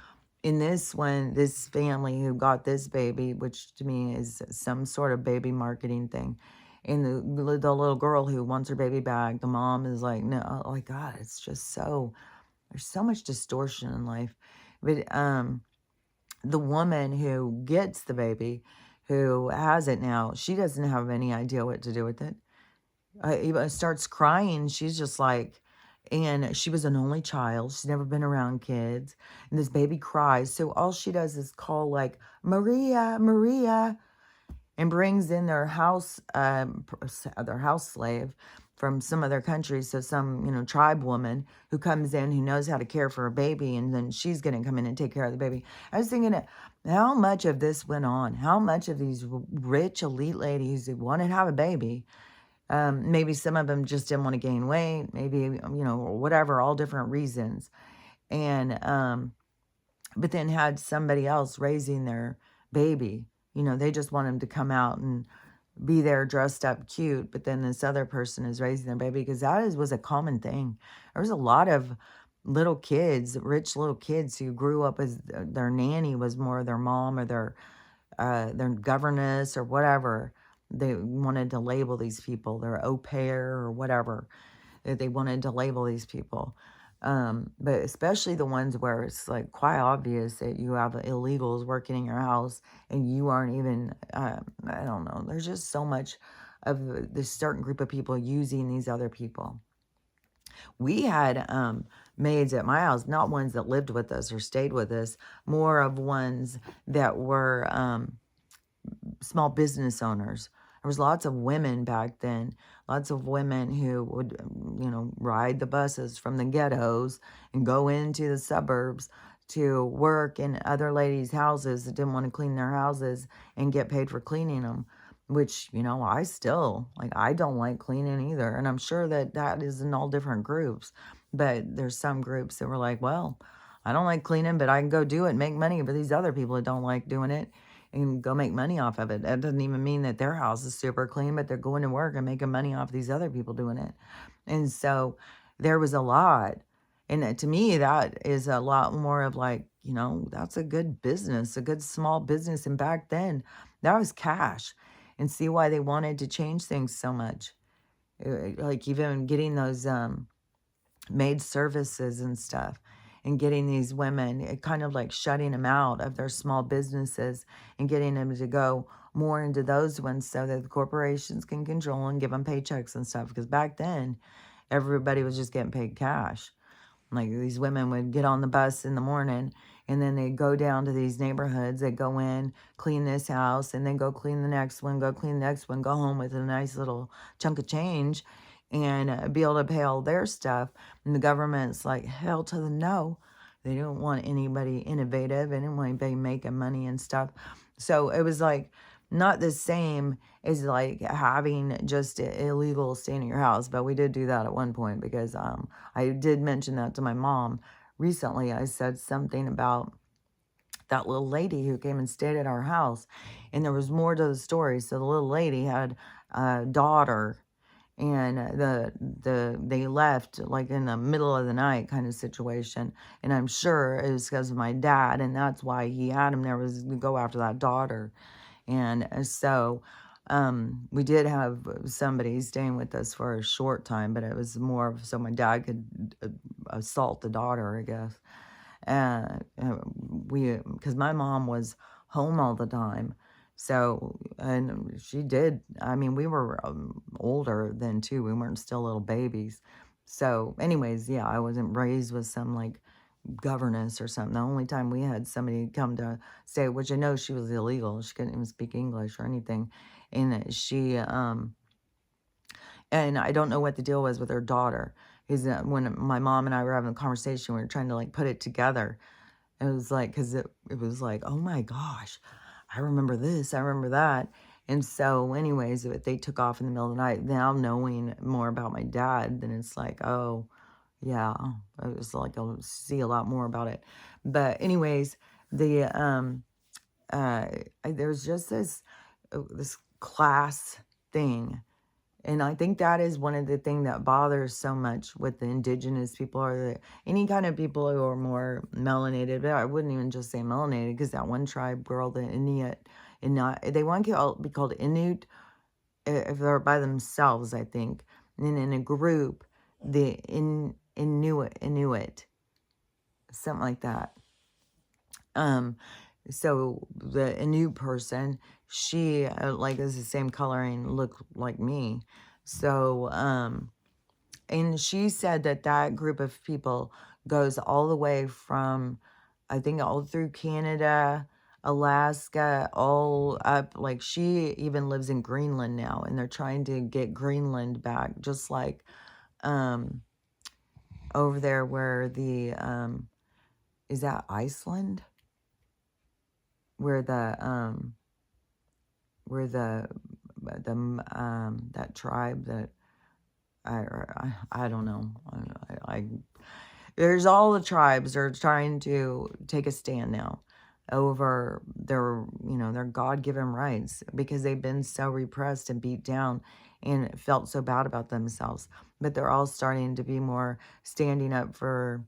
in this one, this family who got this baby, which to me is some sort of baby marketing thing, and the little girl who wants her baby back, the mom is like, no, oh my God, it's just there's so much distortion in life. But the woman who gets the baby, who has it now, she doesn't have any idea what to do with it. Eva starts crying. She's just like, and she was an only child. She's never been around kids. And this baby cries. So all she does is call, like, Maria, Maria, and brings in their house slave from some other country. So some, tribe woman who comes in, who knows how to care for a baby, and then she's going to come in and take care of the baby. I was thinking, how much of this went on? How much of these rich elite ladies who wanted to have a baby, maybe some of them just didn't want to gain weight, maybe, whatever, all different reasons. And, but then had somebody else raising their baby. They just want him to come out and be there dressed up cute, but then this other person is raising their baby, because was a common thing. There was a lot of little kids, rich little kids, who grew up as their nanny was more their mom or their governess or whatever. they wanted to label these people, they're au pair or whatever. They wanted to label these people. But especially the ones where it's like quite obvious that you have illegals working in your house and you aren't even, I don't know. There's just so much of this certain group of people using these other people. We had maids at my house, not ones that lived with us or stayed with us, more of ones that were small business owners. There was lots of women back then, lots of women who would, ride the buses from the ghettos and go into the suburbs to work in other ladies' houses that didn't want to clean their houses and get paid for cleaning them, which, I still, like, I don't like cleaning either. And I'm sure that that is in all different groups. But there's some groups that were like, well, I don't like cleaning, but I can go do it and make money for these other people that don't like doing it and go make money off of it. That doesn't even mean that their house is super clean, but they're going to work and making money off these other people doing it. And so there was a lot. And to me, that is a lot more of like, that's a good business, a good small business. And back then, that was cash. And see why they wanted to change things so much. Like even getting those maid services and stuff and getting these women, kind of like shutting them out of their small businesses and getting them to go more into those ones so that the corporations can control and give them paychecks and stuff. Because back then, everybody was just getting paid cash. Like these women would get on the bus in the morning and then they'd go down to these neighborhoods. They'd go in, clean this house, and then go clean the next one, go clean the next one, go home with a nice little chunk of change and be able to pay all their stuff. And the government's like, hell to the no. They don't want anybody innovative. They didn't want anybody making money and stuff. So it was like not the same as like having just illegal staying at your house. But we did do that at one point because I did mention that to my mom recently. I said something about that little lady who came and stayed at our house. And there was more to the story. So the little lady had a daughter and they left like in the middle of the night kind of situation, and I'm sure it was because of my dad, and that's why he had him there, was to go after that daughter. And so we did have somebody staying with us for a short time, but it was more of so my dad could assault the daughter, I guess. Because my mom was home all the time. So, and she did, I mean, we were older then too. We weren't still little babies. So, anyways, yeah, I wasn't raised with some like governess or something. The only time we had somebody come to stay, which I know she was illegal, she couldn't even speak English or anything. And and I don't know what the deal was with her daughter. Because when my mom and I were having a conversation, we were trying to like put it together. It was like, because it was like, oh my gosh, I remember this, I remember that. And so, anyways, they took off in the middle of the night. Now, knowing more about my dad, then it's like, oh, yeah, I was like, I'll see a lot more about it. But, anyways, there's just this class thing. And I think that is one of the things that bothers so much with the indigenous people, or any kind of people who are more melanated. But I wouldn't even just say melanated, because that one tribe girl, the Inuit, and not they want to be called Inuit if they're by themselves, I think. And then in a group, the Inuit, something like that. So the Inuit person, she like is the same coloring, look like me. So and she said that that group of people goes all the way from, I think, all through Canada, Alaska, all up. Like she even lives in Greenland now, and they're trying to get Greenland back, just like over there where the is that Iceland? Where the that tribe that I don't know. I there's all the tribes are trying to take a stand now over their God-given rights, because they've been so repressed and beat down and felt so bad about themselves. But they're all starting to be more standing up for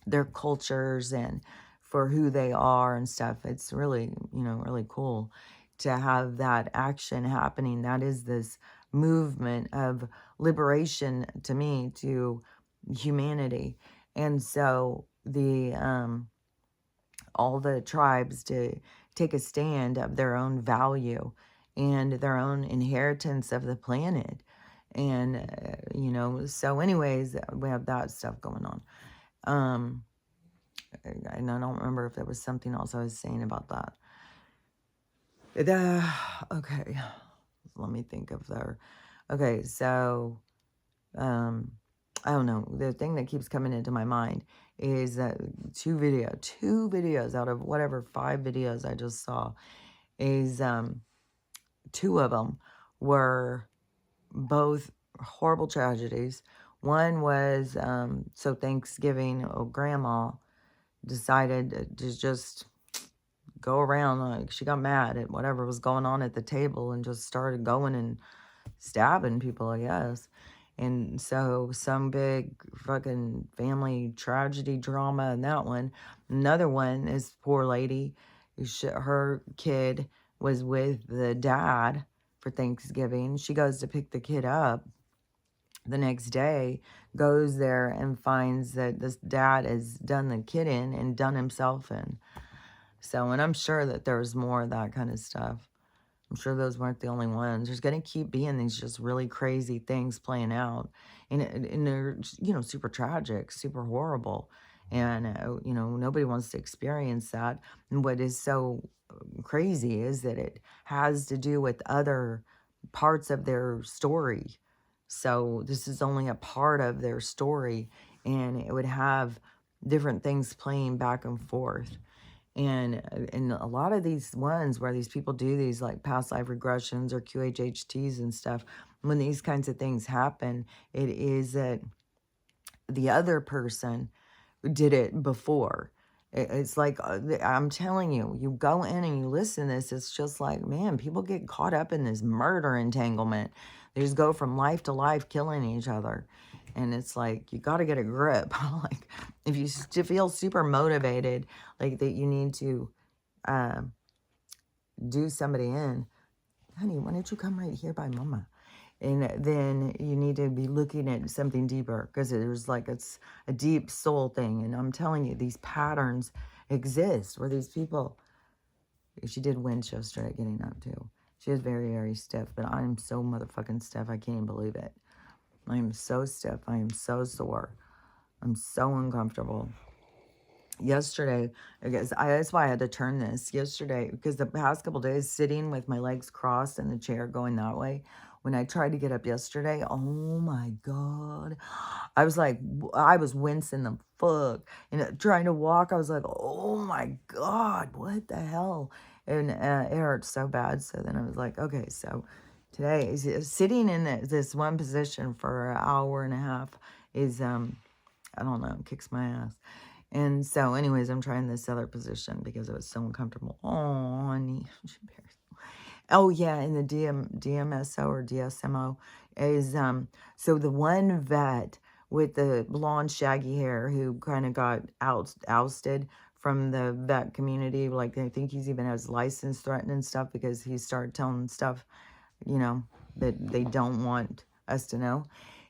their cultures and for who they are and stuff. It's really, really cool. to have that action happening. That is this movement of liberation to me, to humanity. And so all the tribes to take a stand of their own value and their own inheritance of the planet. And, so anyways, we have that stuff going on. Um, and I don't remember if there was something else I was saying about that. Okay, let me think of there. Okay, so, I don't know. The thing that keeps coming into my mind is that two videos out of whatever 5 videos I just saw is, 2 of them were both horrible tragedies. One was, so Thanksgiving, grandma decided to just go around, like, she got mad at whatever was going on at the table and just started going and stabbing people, I guess. And so some big fucking family tragedy drama in that one. Another one is poor lady, her kid was with the dad for Thanksgiving. She goes to pick the kid up the next day, goes there and finds that this dad has done the kid in and done himself in. So, and I'm sure that there's more of that kind of stuff. I'm sure those weren't the only ones. There's going to keep being these just really crazy things playing out. And they're, super tragic, super horrible. And, nobody wants to experience that. And what is so crazy is that it has to do with other parts of their story. So this is only a part of their story. And it would have different things playing back and forth. And a lot of these ones where these people do these like past life regressions or QHHTs and stuff, when these kinds of things happen, it is that the other person did it before. It's like, I'm telling you, you go in and you listen to this, it's just like, man, people get caught up in this murder entanglement. They just go from life to life killing each other. And it's like, you got to get a grip. Like, if you feel super motivated, like that you need to do somebody in, honey, why don't you come right here by mama? And then you need to be looking at something deeper, because there's like, it's a deep soul thing. And I'm telling you, these patterns exist where these people, she did winch yesterday getting up too. She is very, very stiff, but I'm so motherfucking stiff. I can't even believe it. I am so stiff. I am so sore. I'm so uncomfortable. Yesterday, that's why I had to turn this yesterday, because the past couple days sitting with my legs crossed in the chair going that way, when I tried to get up yesterday, oh my God, I was like, I was wincing the fuck. And trying to walk, I was like, oh my God, what the hell? And it hurt so bad. So then I was like, okay, so today, sitting in this one position for an hour and a half is, I don't know, kicks my ass. And so anyways, I'm trying this other position because it was so uncomfortable. Oh, honey. Oh, yeah, and the DMSO or DSMO is, so the one vet with the blonde, shaggy hair who kind of got ousted from the vet community. Like, I think he's even has license threatened and stuff because he started telling stuff, that they don't want us to know.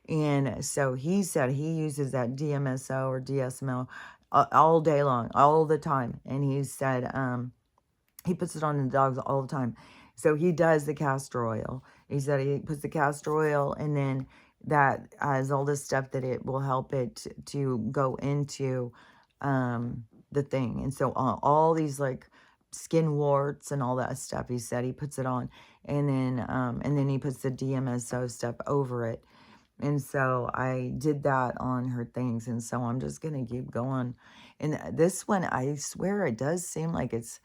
And so he said he uses that DMSO or DSMO all day long, all the time. And he said he puts it on the dogs all the time. So he does the castor oil. He said he puts the castor oil, and then that has all this stuff that it will help it to go into the thing. And so all these like skin warts and all that stuff, he said he puts it on, and then he puts the DMSO stuff over it. And so I did that on her things, and so I'm just gonna keep going. And this one, I swear, it does seem like it's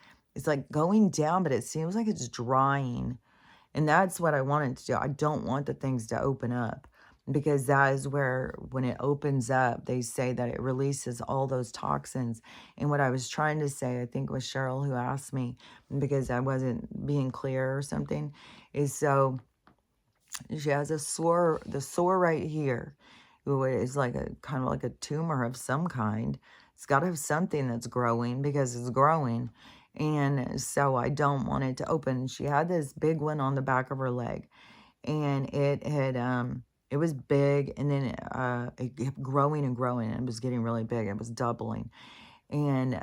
like going down, but it seems like it's drying. And that's what I wanted to do. I don't want the things to open up, because that is where, when it opens up, they say that it releases all those toxins. And what I was trying to say, I think it was Cheryl who asked me, because I wasn't being clear or something, is so she has the sore right here, is like a kind of like a tumor of some kind. It's got to have something that's growing, because it's growing. And so I don't want it to open. She had this big one on the back of her leg, and it was big, and then it kept growing and growing, and it was getting really big. It was doubling. And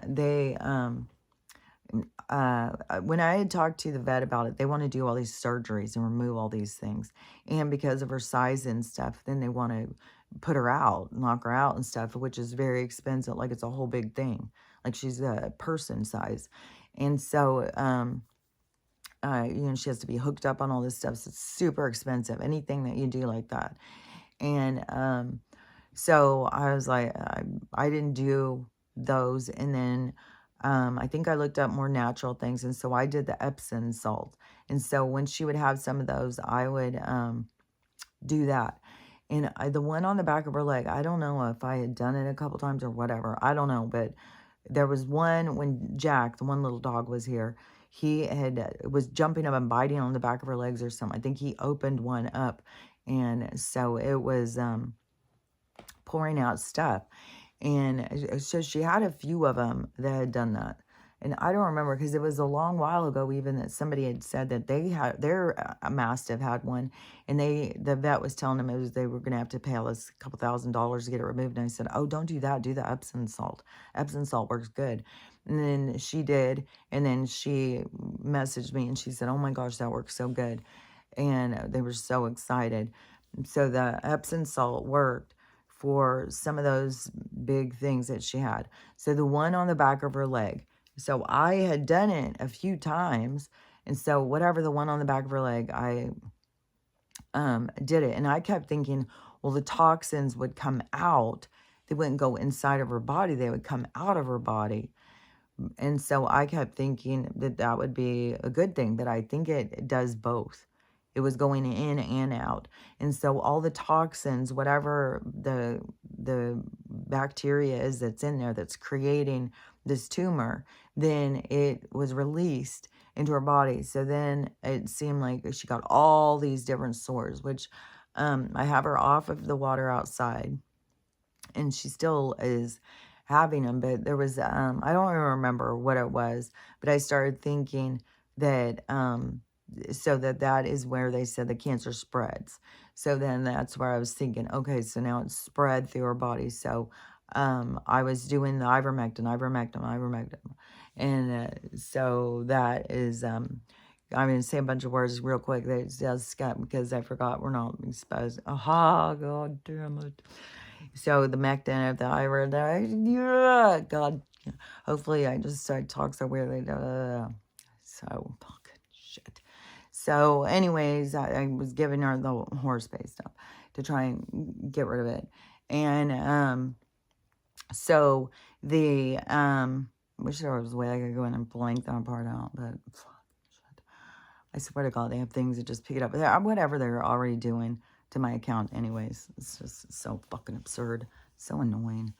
when I had talked to the vet about it, they want to do all these surgeries and remove all these things. And because of her size and stuff, then they want to put her out, knock her out and stuff, which is very expensive. Like it's a whole big thing. Like she's a person size. And so, she has to be hooked up on all this stuff. So it's super expensive. Anything that you do like that. And so I was like, I didn't do those. And then I think I looked up more natural things. And so I did the Epsom salt. And so when she would have some of those, I would do that. And the one on the back of her leg, I don't know if I had done it a couple times or whatever. I don't know. But there was one when Jack, the one little dog, was here. He was jumping up and biting on the back of her legs or something. I think he opened one up. And so it was pouring out stuff. And so she had a few of them that had done that. And I don't remember because it was a long while ago even that somebody had said that they had their Mastiff had one, and the vet was telling them they were going to have to pay us a couple $1,000s to get it removed. And I said, oh, don't do that. Do the Epsom salt. Epsom salt works good. And then she did, and then she messaged me and she said, oh my gosh, that works so good. And they were so excited. So the Epsom salt worked for some of those big things that she had. So the one on the back of her leg. So I had done it a few times. And so whatever the one on the back of her leg, I did it. And I kept thinking, well, the toxins would come out. They wouldn't go inside of her body. They would come out of her body. And so I kept thinking that that would be a good thing, but I think it does both. It was going in and out. And so all the toxins, whatever the bacteria is that's in there that's creating this tumor, then it was released into her body. So then it seemed like she got all these different sores, which I have her off of the water outside, and she still is having them. But there was, I don't even remember what it was, but I started thinking that, so that is where they said the cancer spreads. So then that's where I was thinking, okay, so now it's spread through her body. So, I was doing the ivermectin. And, so that is, I'm going to say a bunch of words real quick that just got, because I forgot we're not exposed. Aha, God damn it. So the Macdan of the Ira, yeah, God, hopefully I just started talk so weirdly. So fucking shit. So anyways, I was giving her the horse-based stuff to try and get rid of it. And so the wish there was a way I could go in and blank that part out, but fuck, shit. I swear to God, they have things that just pick it up. Whatever they're already doing to my account anyways. It's just so fucking absurd. So annoying.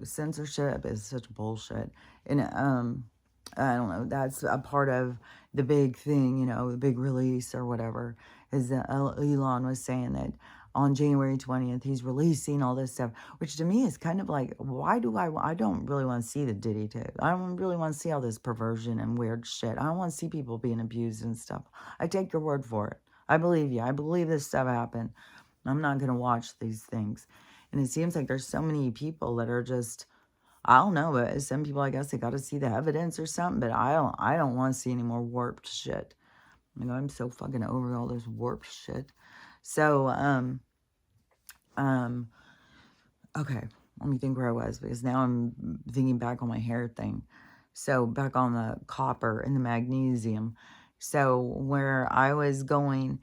Censorship is such bullshit. And I don't know, that's a part of the big thing, the big release or whatever, is that Elon was saying that on January 20th, he's releasing all this stuff, which to me is kind of like, why do I don't really want to see the Diddy tape. I don't really want to see all this perversion and weird shit. I don't want to see people being abused and stuff. I take your word for it. I believe you. I believe this stuff happened. I'm not going to watch these things. And it seems like there's so many people that are just, I don't know, but some people, I guess they got to see the evidence or something, but I don't want to see any more warped shit. I'm so fucking over all this warped shit. So, okay, let me think where I was, because now I'm thinking back on my hair thing. So back on the copper and the magnesium. So where I was going,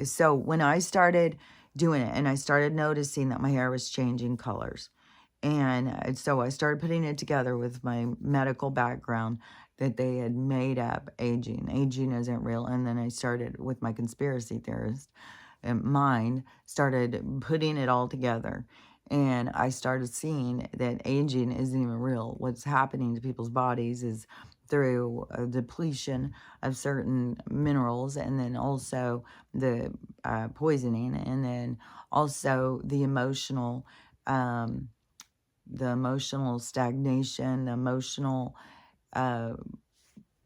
so when I started doing it and I started noticing that my hair was changing colors, and so I started putting it together with my medical background that they had made up aging. Aging isn't real. And then I started with my conspiracy theorist mind, started putting it all together. And I started seeing that aging isn't even real. What's happening to people's bodies is through a depletion of certain minerals, and then also the poisoning, and then also the emotional the emotional stagnation, the emotional, uh,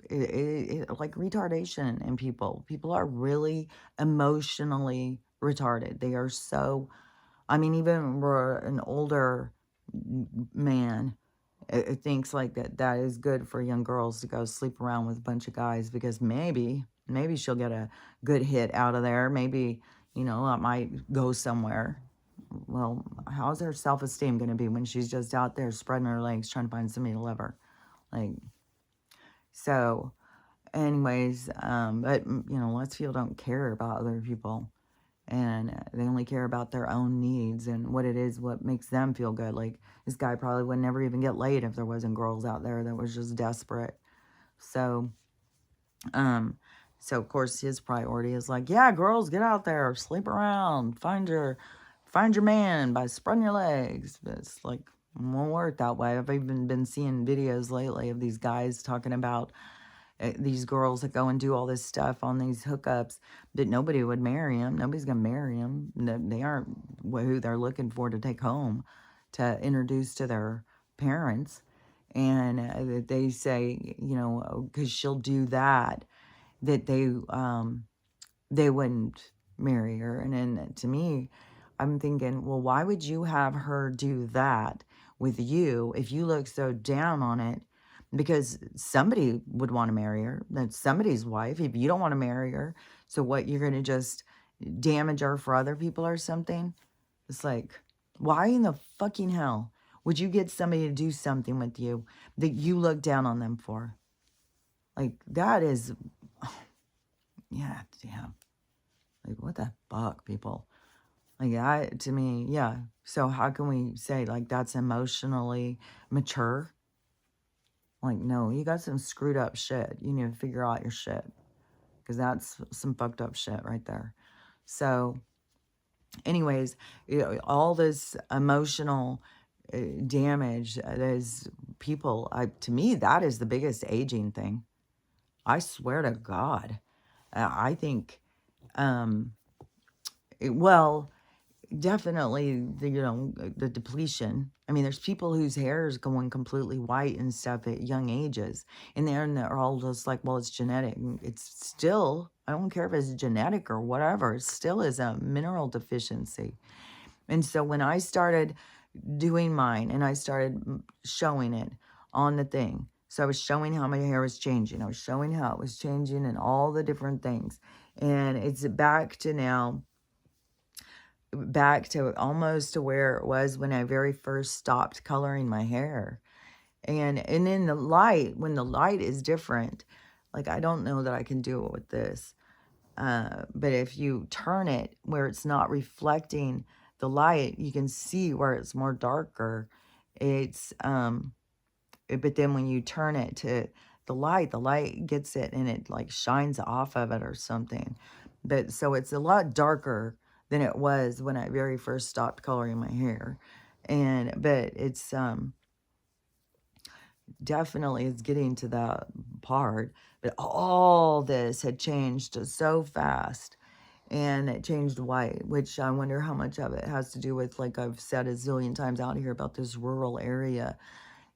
like retardation in people. People are really emotionally retarded. They are so, I mean, even for an older man, it thinks like that is good for young girls to go sleep around with a bunch of guys because maybe she'll get a good hit out of there. Maybe, it might go somewhere. Well, how's her self-esteem going to be when she's just out there spreading her legs trying to find somebody to love her? Like, so anyways, but lots of people don't care about other people, and they only care about their own needs and what it is, what makes them feel good. Like, this guy probably would never even get laid if there wasn't girls out there that was just desperate. So, um, so of course his priority is like, yeah, girls, get out there, sleep around, find your man by spreading your legs. But it's like, it won't work that way. I've even been seeing videos lately of these guys talking about these girls that go and do all this stuff on these hookups, that nobody would marry them. Nobody's going to marry them. They aren't who they're looking for to take home, to introduce to their parents. And that they say, because she'll do that, that they wouldn't marry her. And then to me, I'm thinking, well, why would you have her do that with you if you look so down on it? Because somebody would want to marry her. That's somebody's wife. If you don't want to marry her, so what, you're going to just damage her for other people or something? It's like, why in the fucking hell would you get somebody to do something with you that you look down on them for? Like, that is, yeah, damn. Like, what the fuck, people? Like, to me, yeah. So how can we say, like, that's emotionally mature? Like, no, you got some screwed up shit. You need to figure out your shit. Because that's some fucked up shit right there. So, anyways, all this emotional damage, there's people, to me, that is the biggest aging thing. I swear to God. I think, well, definitely the depletion. I mean, there's people whose hair is going completely white and stuff at young ages, and they're all just like, well, it's genetic. It's still, I don't care if it's genetic or whatever, it still is a mineral deficiency. And so when I started doing mine and I started showing it on the thing, so I was showing how my hair was changing, I was showing how it was changing and all the different things, and it's back to almost to where it was when I very first stopped coloring my hair. And in the light, when the light is different, like, I don't know that I can do it with this. But if you turn it where it's not reflecting the light, you can see where it's more darker. It's but then when you turn it to the light gets it and it like shines off of it or something. But so it's a lot darker than it was when I very first stopped coloring my hair. But it's definitely it's getting to that part. But all this had changed so fast, and it changed white, which I wonder how much of it has to do with, like I've said a zillion times out here, about this rural area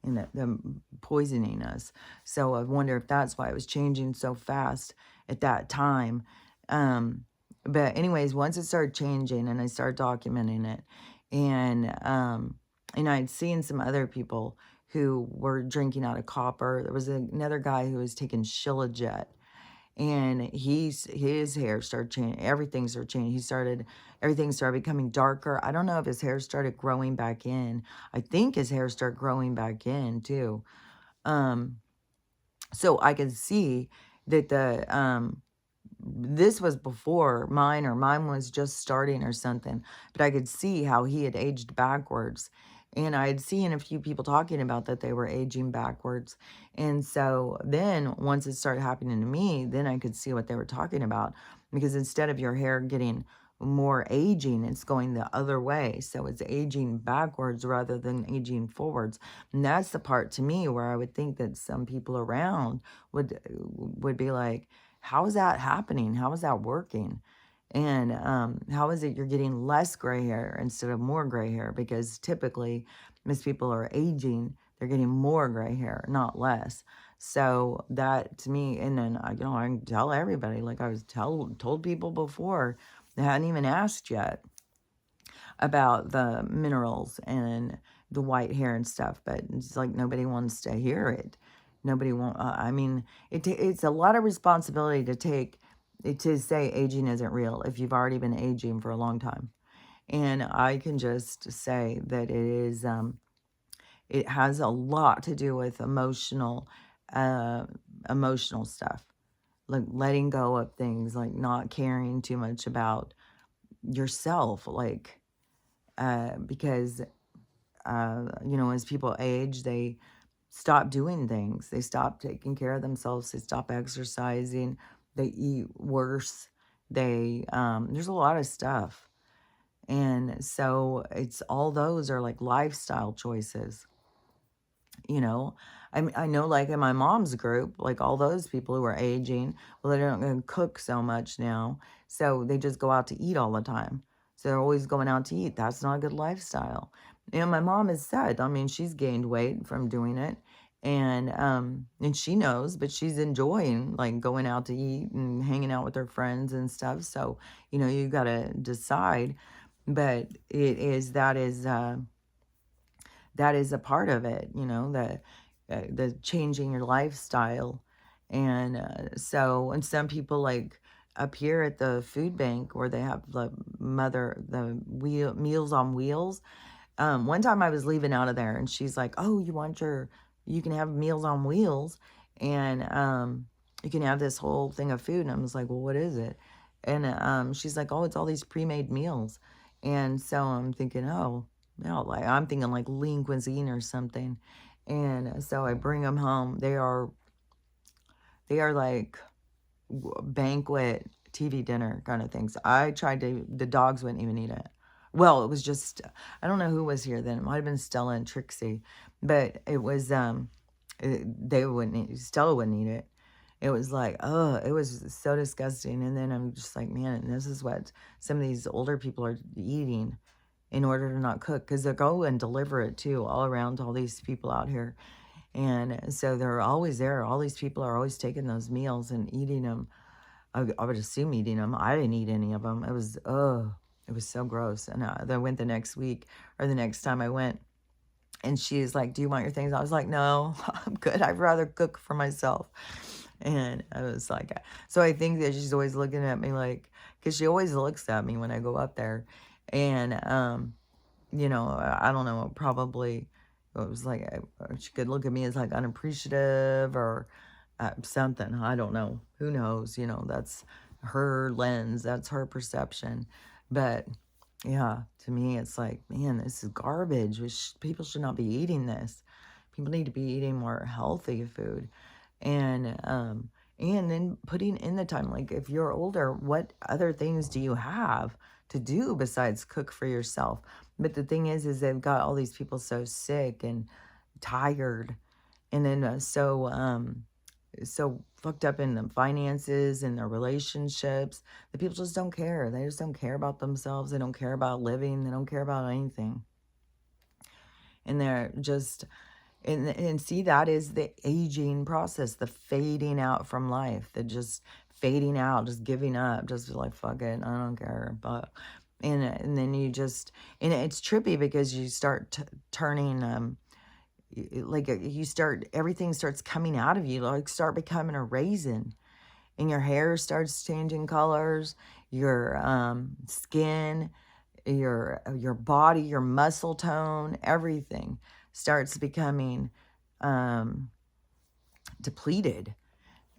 and them poisoning us. So I wonder if that's why it was changing so fast at that time. But anyways, once it started changing and I started documenting it, and I'd seen some other people who were drinking out of copper. There was another guy who was taking Shilajit, and his hair started changing. Everything started changing. Everything started becoming darker. I don't know if his hair started growing back in. I think his hair started growing back in too. So I could see that this was before mine, or mine was just starting or something, but I could see how he had aged backwards. And I had seen a few people talking about that they were aging backwards. And so then once it started happening to me, then I could see what they were talking about, because instead of your hair getting more aging, it's going the other way. So it's aging backwards rather than aging forwards. And that's the part to me where I would think that some people around would be like, how is that happening? How is that working? And how is it you're getting less gray hair instead of more gray hair? Because typically, as people are aging, they're getting more gray hair, not less. So that to me, and then I can tell everybody, like I was told people before, they hadn't even asked yet about the minerals and the white hair and stuff, but it's like nobody wants to hear it. Nobody want. I mean, it's a lot of responsibility to take to say aging isn't real if you've already been aging for a long time. And I can just say that it is. It has a lot to do with uh, emotional stuff, like letting go of things, like not caring too much about yourself, like because as people age, they stop doing things. They stop taking care of themselves. They stop exercising. They eat worse. There's a lot of stuff. And so it's all those are like lifestyle choices, you know. I know like in my mom's group, like all those people who are aging, well, they don't gonna cook so much now. So they just go out to eat all the time. So they're always going out to eat. That's not a good lifestyle. And my mom has said, I mean, she's gained weight from doing it. And she knows, but she's enjoying like going out to eat and hanging out with her friends and stuff. So, you gotta decide. But that is a part of it, the changing your lifestyle. And and some people like up here at the food bank where they have the Meals on Wheels. One time I was leaving out of there and she's like, oh, you can have Meals on Wheels, and you can have this whole thing of food. And I was like, well, what is it? And she's like, oh, it's all these pre-made meals. And so I'm thinking, oh, like I'm thinking like lean cuisine or something. And so I bring them home. They are like banquet TV dinner kind of things. The dogs wouldn't even eat it. Well, it was just, I don't know who was here then. It might have been Stella and Trixie, but it was, they wouldn't Stella wouldn't eat it. It was like, oh, it was so disgusting. And then I'm just like, man, this is what some of these older people are eating in order to not cook, because they'll go and deliver it too all around to all these people out here. And so they're always there. All these people are always taking those meals and eating them. I would assume eating them. I didn't eat any of them. It was so gross. And I went the next week or the next time I went, and she's like, do you want your things? I was like, no, I'm good. I'd rather cook for myself. And I was like, so I think that she's always looking at me like, because she always looks at me when I go up there. And, I don't know, probably it was like, she could look at me as like unappreciative or something. I don't know. Who knows? That's her lens, that's her perception. But yeah, to me, it's like, man, this is garbage. People should not be eating this. People need to be eating more healthy food. And then putting in the time, like if you're older, what other things do you have to do besides cook for yourself? But the thing is they've got all these people so sick and tired, and then so fucked up in the finances and their relationships. The people just don't care. They just don't care about themselves. They don't care about living. They don't care about anything. And they're just, and see, that is the aging process, the fading out from life, the just fading out, just giving up, just like, fuck it, I don't care. But, and then you just, and it's trippy because you start turning, everything starts coming out of you, like start becoming a raisin, and your hair starts changing colors, your skin, your body, your muscle tone, everything starts becoming depleted.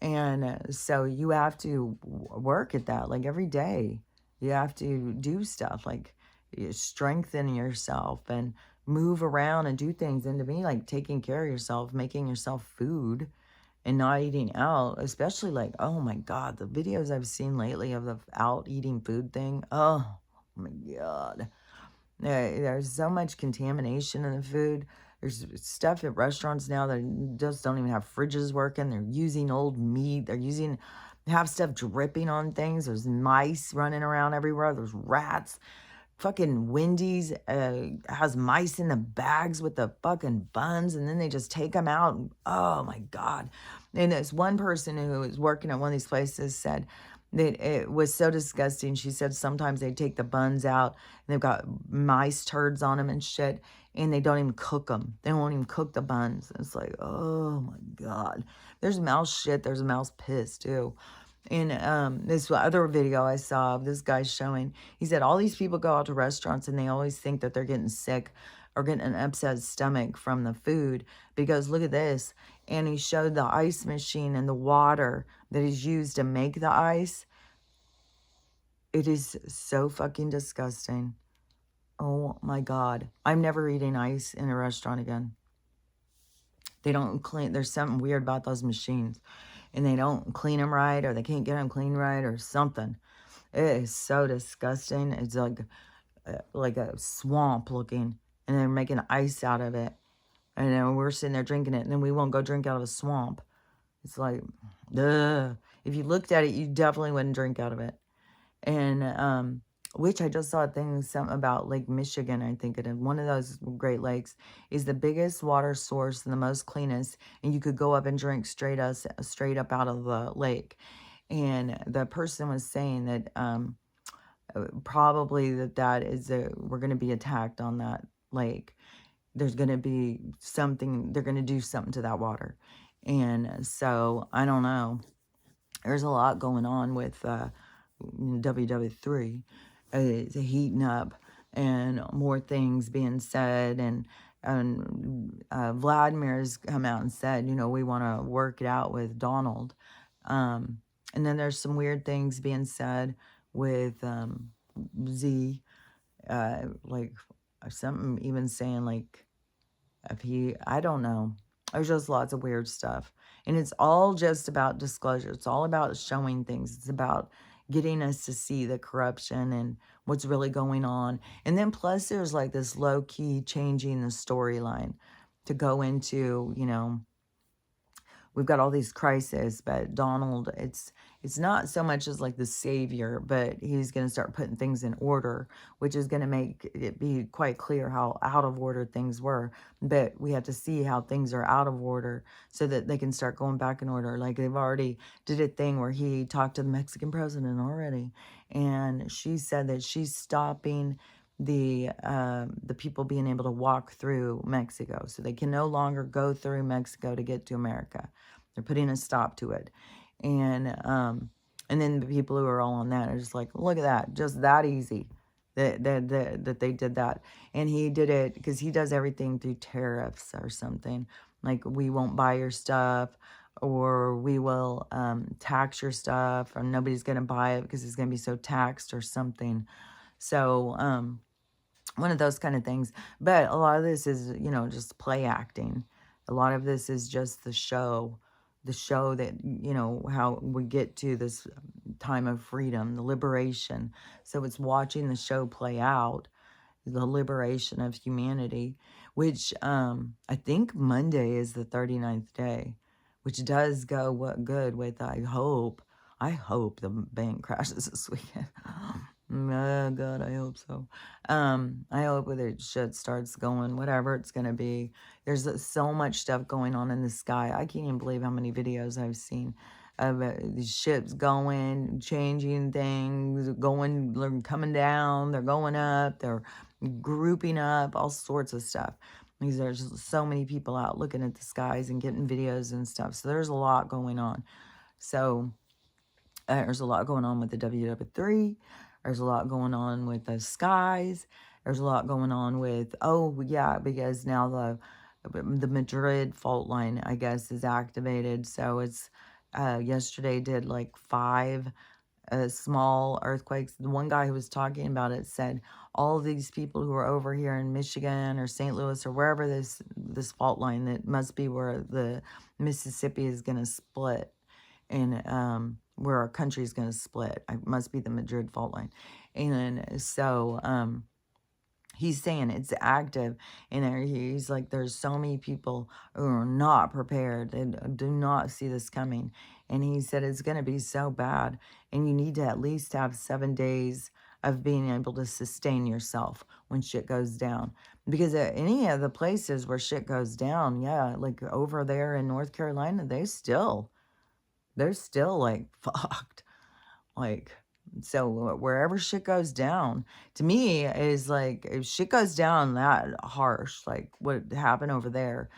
And so you have to work at that, like every day. You have to do stuff like strengthen yourself and move around and do things. And to me, like taking care of yourself, making yourself food and not eating out, especially like, oh my God, the videos I've seen lately of the out eating food thing. Oh my God. There's so much contamination in the food. There's stuff at restaurants now that just don't even have fridges working. They're using old meat. They're using have stuff dripping on things. There's mice running around everywhere. There's rats. Fucking Wendy's has mice in the bags with the fucking buns, and then they just take them out. And, oh my God. And this one person who was working at one of these places said that it was so disgusting. She said sometimes they take the buns out and they've got mice turds on them and shit, and they don't even cook them. They won't even cook the buns. It's like, oh my God. There's mouse shit. There's mouse piss too. In this other video I saw of this guy showing, he said all these people go out to restaurants and they always think that they're getting sick or getting an upset stomach from the food because look at this. And he showed the ice machine and the water that is used to make the ice. It is so fucking disgusting. Oh my God. I'm never eating ice in a restaurant again. They don't clean, there's something weird about those machines. And they don't clean them right, or they can't get them clean right, or something. It is so disgusting. It's like a swamp looking, and they're making ice out of it. And then we're sitting there drinking it, and then we won't go drink out of a swamp. It's like, ugh. If you looked at it, you definitely wouldn't drink out of it. And which I just saw a thing something about Lake Michigan, I think it is. One of those Great Lakes is the biggest water source and the most cleanest, and you could go up and drink straight up out of the lake. And the person was saying that probably that is we're going to be attacked on that lake. There's going to be something, they're going to do something to that water. And so I don't know. There's a lot going on with WW3. It's heating up and more things being said. And Vladimir has come out and said, you know, we want to work it out with Donald. And then there's some weird things being said with Z, like something even saying like, if he, I don't know. There's just lots of weird stuff. And it's all just about disclosure. It's all about showing things. It's about getting us to see the corruption and what's really going on. And then plus there's like this low key changing the storyline to go into, you know, we've got all these crises, but Donald, it's not so much as like the savior, but he's going to start putting things in order, which is going to make it be quite clear how out of order things were. But we have to see how things are out of order so that they can start going back in order. Like they've already did a thing where he talked to the Mexican president already, and she said that she's stopping the people being able to walk through Mexico. So they can no longer go through Mexico to get to America. They're putting a stop to it. And then the people who are all on that are just like, look at that, just that easy that they did that. And he did it because he does everything through tariffs or something. Like we won't buy your stuff, or we will tax your stuff, or nobody's going to buy it because it's going to be so taxed or something. So one of those kind of things. But a lot of this is, you know, just play acting. A lot of this is just the show that, you know, how we get to this time of freedom, the liberation. So it's watching the show play out, the liberation of humanity, which I think Monday is the 39th day, which does go good with, I hope the bank crashes this weekend. Oh God, I hope so. I hope the shit starts going, whatever it's gonna be. There's so much stuff going on in the sky. I can't even believe how many videos I've seen of these ships going, changing things, going, they're coming down, they're going up, they're grouping up, all sorts of stuff. Because there's so many people out looking at the skies and getting videos and stuff. So there's a lot going on. So there's a lot going on with the WW3. There's a lot going on with the skies. There's a lot going on with, oh, yeah, because now the Madrid fault line, I guess, is activated. So it's, yesterday did like 5 small earthquakes. The one guy who was talking about it said all of these people who are over here in Michigan or St. Louis or wherever this fault line, that must be where the Mississippi is going to split. And where our country is going to split. It must be the Madrid fault line. And so he's saying it's active. And he's like, there's so many people who are not prepared and do not see this coming. And he said it's going to be so bad. And you need to at least have 7 days of being able to sustain yourself when shit goes down. Because at any of the places where shit goes down, yeah, like over there in North Carolina, they're still like fucked. Like, so wherever shit goes down, to me, is like, if shit goes down that harsh, like what happened over there,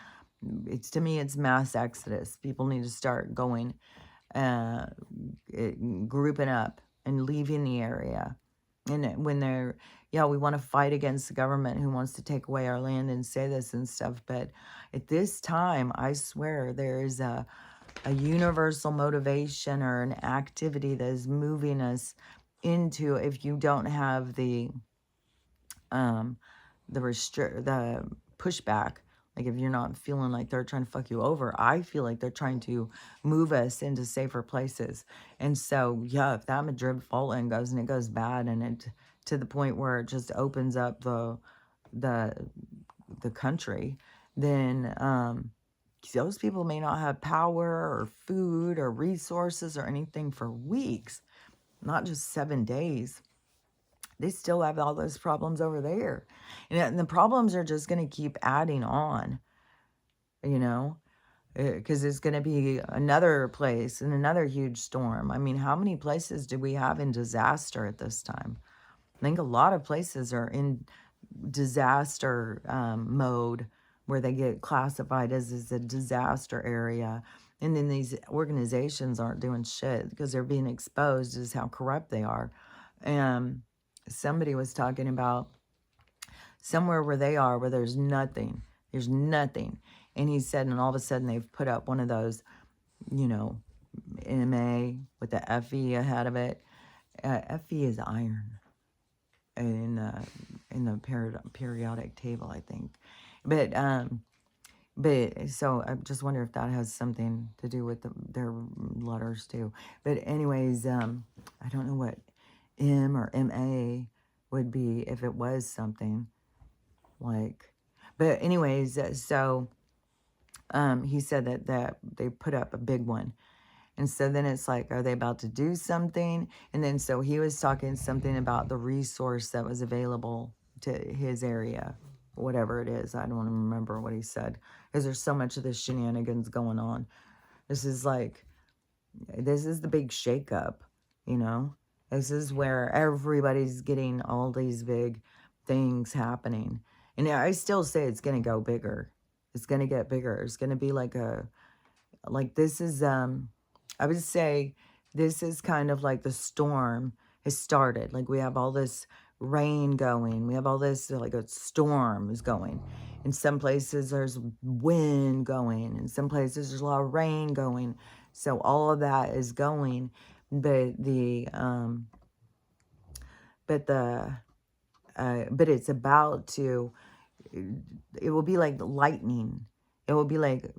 it's to me, it's mass exodus. People need to start going, uh, grouping up and leaving the area. And when they're, yeah, we want to fight against the government who wants to take away our land and say this and stuff. But at this time, I swear there is a universal motivation or an activity that is moving us into, if you don't have um the pushback, like if you're not feeling like they're trying to fuck you over, I feel like they're trying to move us into safer places. And so yeah, if that Madrid fault line goes and it goes bad, and it to the point where it just opens up the country, then those people may not have power or food or resources or anything for weeks, not just 7 days. They still have all those problems over there. And the problems are just going to keep adding on, you know, because it's going to be another place and another huge storm. I mean, how many places do we have in disaster at this time? I think a lot of places are in disaster mode, where they get classified as a disaster area. And then these organizations aren't doing shit because they're being exposed as how corrupt they are. And somebody was talking about somewhere where they are, where there's nothing. There's nothing. And he said, and all of a sudden they've put up one of those, you know, MA with the FE ahead of it. FE is iron in the periodic table, I think. But so I just wonder if that has something to do with their letters too. But anyways, I don't know what M or MA would be if it was something like. But anyways, so he said that they put up a big one. And so then it's like, are they about to do something? And then so he was talking something about the resource that was available to his area, whatever it is. I don't remember what he said, because there's so much of this shenanigans going on. This is the big shakeup, you know? This is where everybody's getting all these big things happening. And I still say it's going to go bigger. It's going to get bigger. It's going to be like this is, I would say this is kind of like the storm has started. Like we have all this rain going. We have all this, like a storm is going. In some places there's wind going. In some places there's a lot of rain going. So all of that is going. But but it's about to, it will be like lightning. It will be like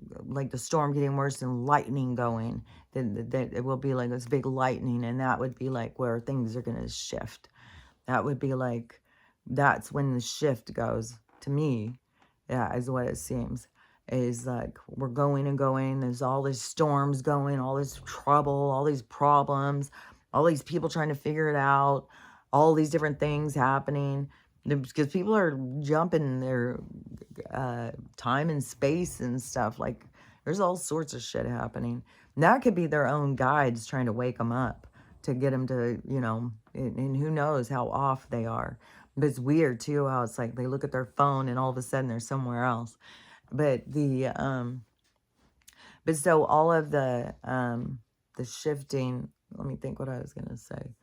the storm getting worse and lightning going. Then it will be like this big lightning, and that would be like where things are going to shift. That would be like, that's when the shift goes, to me. Yeah, is what it seems. Is like we're going and going. There's all these storms going, all this trouble, all these problems, all these people trying to figure it out, all these different things happening. Because people are jumping their time and space and stuff. Like, there's all sorts of shit happening. And that could be their own guides trying to wake them up, to get them to, you know, and who knows how off they are. But it's weird, too, how it's like they look at their phone and all of a sudden they're somewhere else. But but so all of the shifting, let me think what I was going to say.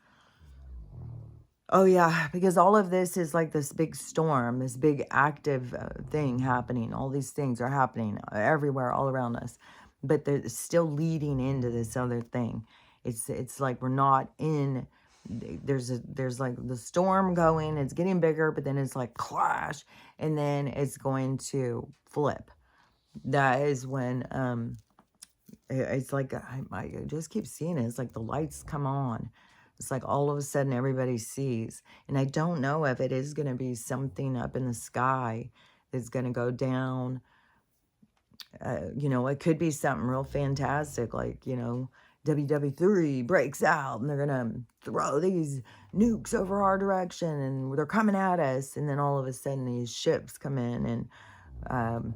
Oh, yeah, because all of this is like this big storm, this big active thing happening. All these things are happening everywhere, all around us. But they're still leading into this other thing. It's like we're not in, there's like the storm going, it's getting bigger, but then it's like clash, and then it's going to flip. That is when, it's like, I just keep seeing it. It's like the lights come on. It's like all of a sudden everybody sees. And I don't know if it is going to be something up in the sky that's going to go down. You know, it could be something real fantastic, like, you know, WW3 breaks out and they're gonna throw these nukes over our direction and they're coming at us. And then all of a sudden these ships come in and um,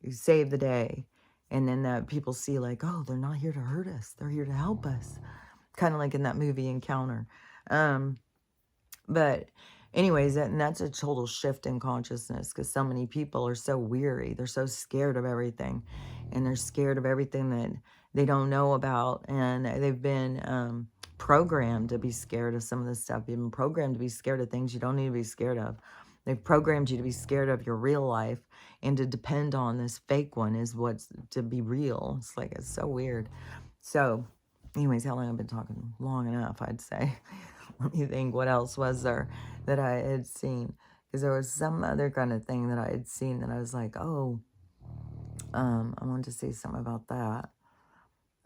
save the day. And then people see like, oh, they're not here to hurt us. They're here to help us. Kind of like in that movie Encounter. Um, but anyways, and that's a total shift in consciousness because so many people are so weary. They're so scared of everything. And they're scared of everything that they don't know about. And they've been programmed to be scared of some of this stuff. You've been programmed to be scared of things you don't need to be scared of. They've programmed you to be scared of your real life and to depend on this fake one is what's to be real. It's like, it's so weird. So anyways, how long I've been talking? Long enough, I'd say. Let me think, what else was there that I had seen? Because there was some other kind of thing that I had seen that I was like, oh, I wanted to say something about that.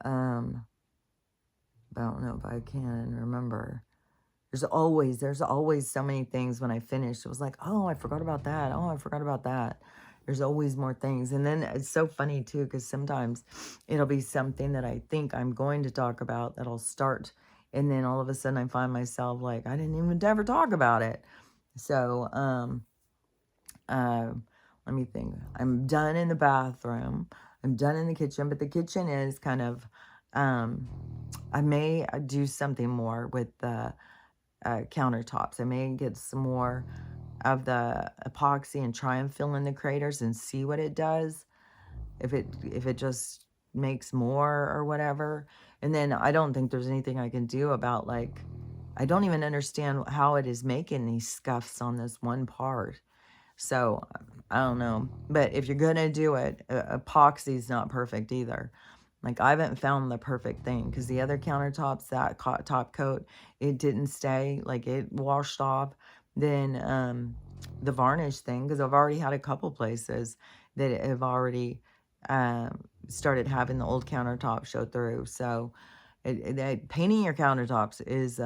But I don't know if I can remember. There's always so many things when I finish. It was like, oh, I forgot about that. Oh, I forgot about that. There's always more things. And then it's so funny too, because sometimes it'll be something that I think I'm going to talk about that I'll start. And then all of a sudden I find myself like, I didn't even ever talk about it. So, let me think. I'm done in the bathroom. I'm done in the kitchen, but the kitchen is kind of, I may do something more with the countertops. I may get some more of the epoxy and try and fill in the craters and see what it does. If it just makes more or whatever. And then I don't think there's anything I can do about like, I don't even understand how it is making these scuffs on this one part. So I don't know. But if you're going to do it, epoxy is not perfect either. Like I haven't found the perfect thing because the other countertops, that top coat, it didn't stay. Like it washed off. Then the varnish thing, because I've already had a couple places that have already started having the old countertop show through. So painting your countertops is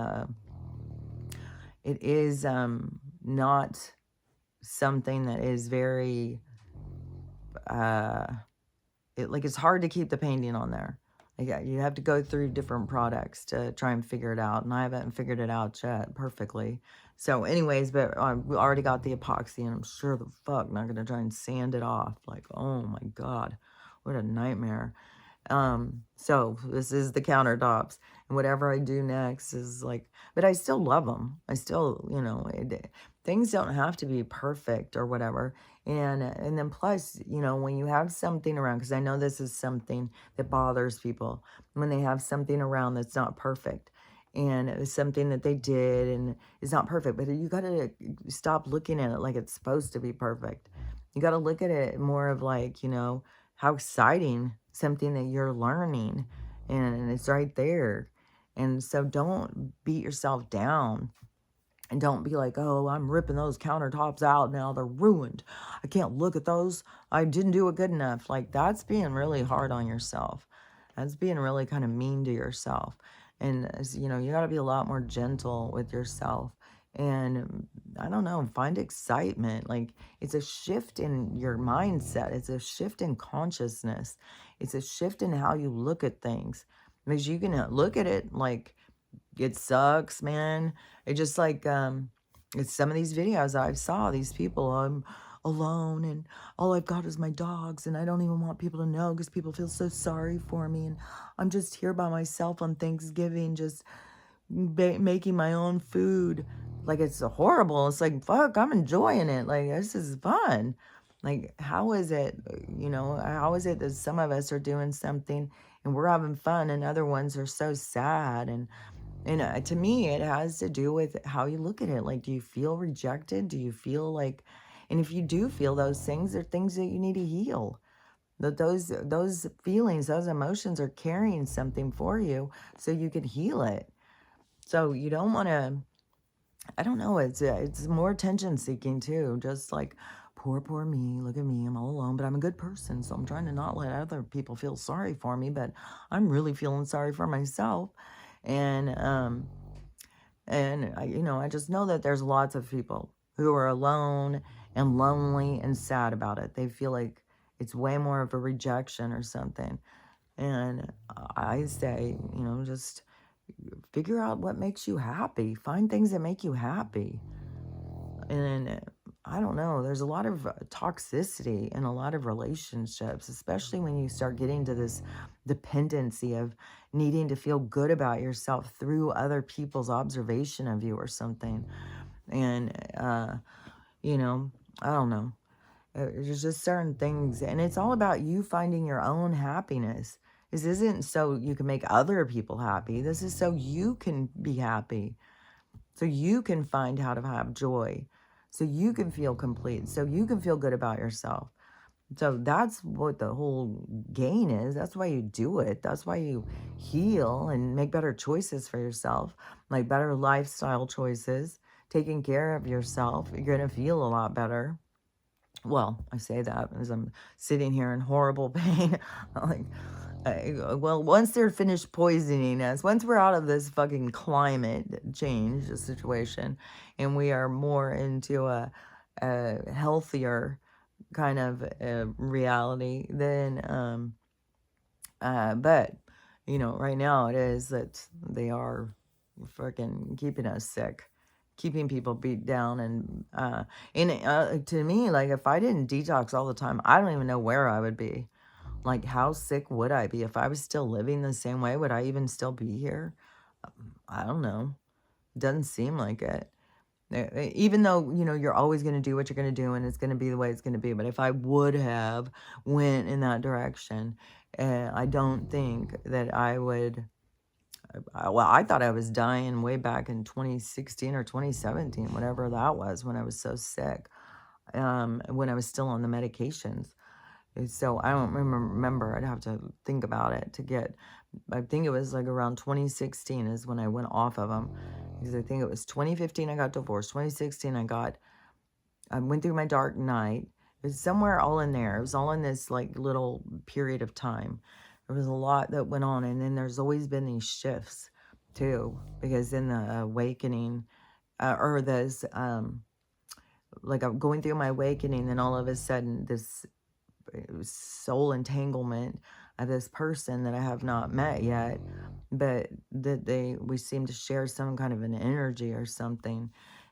it is not something that is very it's hard to keep the painting on there. Like, you have to go through different products to try and figure it out, and I haven't figured it out yet perfectly. So anyways, but we already got the epoxy, and I'm sure the fuck not gonna try and sand it off. Like, oh my god, what a nightmare. So this is the countertops, and whatever I do next is like, but I still love them. I still, things don't have to be perfect or whatever. And then plus, when you have something around, because I know this is something that bothers people when they have something around that's not perfect. And it was something that they did and it's not perfect, but you got to stop looking at it like it's supposed to be perfect. You got to look at it more of like, how exciting something that you're learning and it's right there. And so don't beat yourself down and don't be like, oh, I'm ripping those countertops out now. They're ruined. I can't look at those. I didn't do it good enough. Like that's being really hard on yourself. That's being really kind of mean to yourself. And, you got to be a lot more gentle with yourself. And I don't know, find excitement. Like it's a shift in your mindset. It's a shift in consciousness. It's a shift in how you look at things. Because you can look at it like it sucks, man. It just like, it's some of these videos I saw, these people, I'm alone and all I've got is my dogs and I don't even want people to know because people feel so sorry for me and I'm just here by myself on Thanksgiving just making my own food. Like it's horrible. It's like, fuck, I'm enjoying it. Like this is fun. Like how is it, how is it that some of us are doing something and we're having fun and other ones are so sad and to me, it has to do with how you look at it. Like, do you feel rejected? Do you feel like, and if you do feel those things, they're things that you need to heal. That those feelings, those emotions are carrying something for you so you can heal it. So you don't want to, I don't know, it's more attention seeking too. Just like, poor me, look at me, I'm all alone, but I'm a good person. So I'm trying to not let other people feel sorry for me, but I'm really feeling sorry for myself. And I just know that there's lots of people who are alone and lonely and sad about it. They feel like it's way more of a rejection or something. And I say, just figure out what makes you happy. Find things that make you happy. And I don't know, there's a lot of toxicity in a lot of relationships, especially when you start getting to this dependency of needing to feel good about yourself through other people's observation of you or something. And, you know, I don't know. There's just certain things, and it's all about you finding your own happiness. This isn't so you can make other people happy. This is so you can be happy, so you can find how to have joy, so you can feel complete, so you can feel good about yourself. So that's what the whole gain is. That's why you do it. That's why you heal and make better choices for yourself, like better lifestyle choices, taking care of yourself. You're going to feel a lot better. Well, I say that as I'm sitting here in horrible pain. Like, well, once they're finished poisoning us, once we're out of this fucking climate change situation, and we are more into a healthier kind of reality, then, but, right now it is that they are fucking keeping us sick, keeping people beat down. And to me, like, if I didn't detox all the time, I don't even know where I would be. Like, how sick would I be? If I was still living the same way, would I even still be here? I don't know. Doesn't seem like it. Even though, you're always going to do what you're going to do and it's going to be the way it's going to be. But if I would have went in that direction, I don't think that I would. Well, I thought I was dying way back in 2016 or 2017, whatever that was, when I was so sick, when I was still on the medications. So I don't remember. I'd have to think about it to get. I think it was like around 2016 is when I went off of them, because I think it was 2015 I got divorced. 2016 I went through my dark night. It was somewhere all in there. It was all in this like little period of time. There was a lot that went on, and then there's always been these shifts too, because in the awakening, or this like I'm going through my awakening, then all of a sudden this soul entanglement of this person that I have not met yet, but that we seem to share some kind of an energy or something.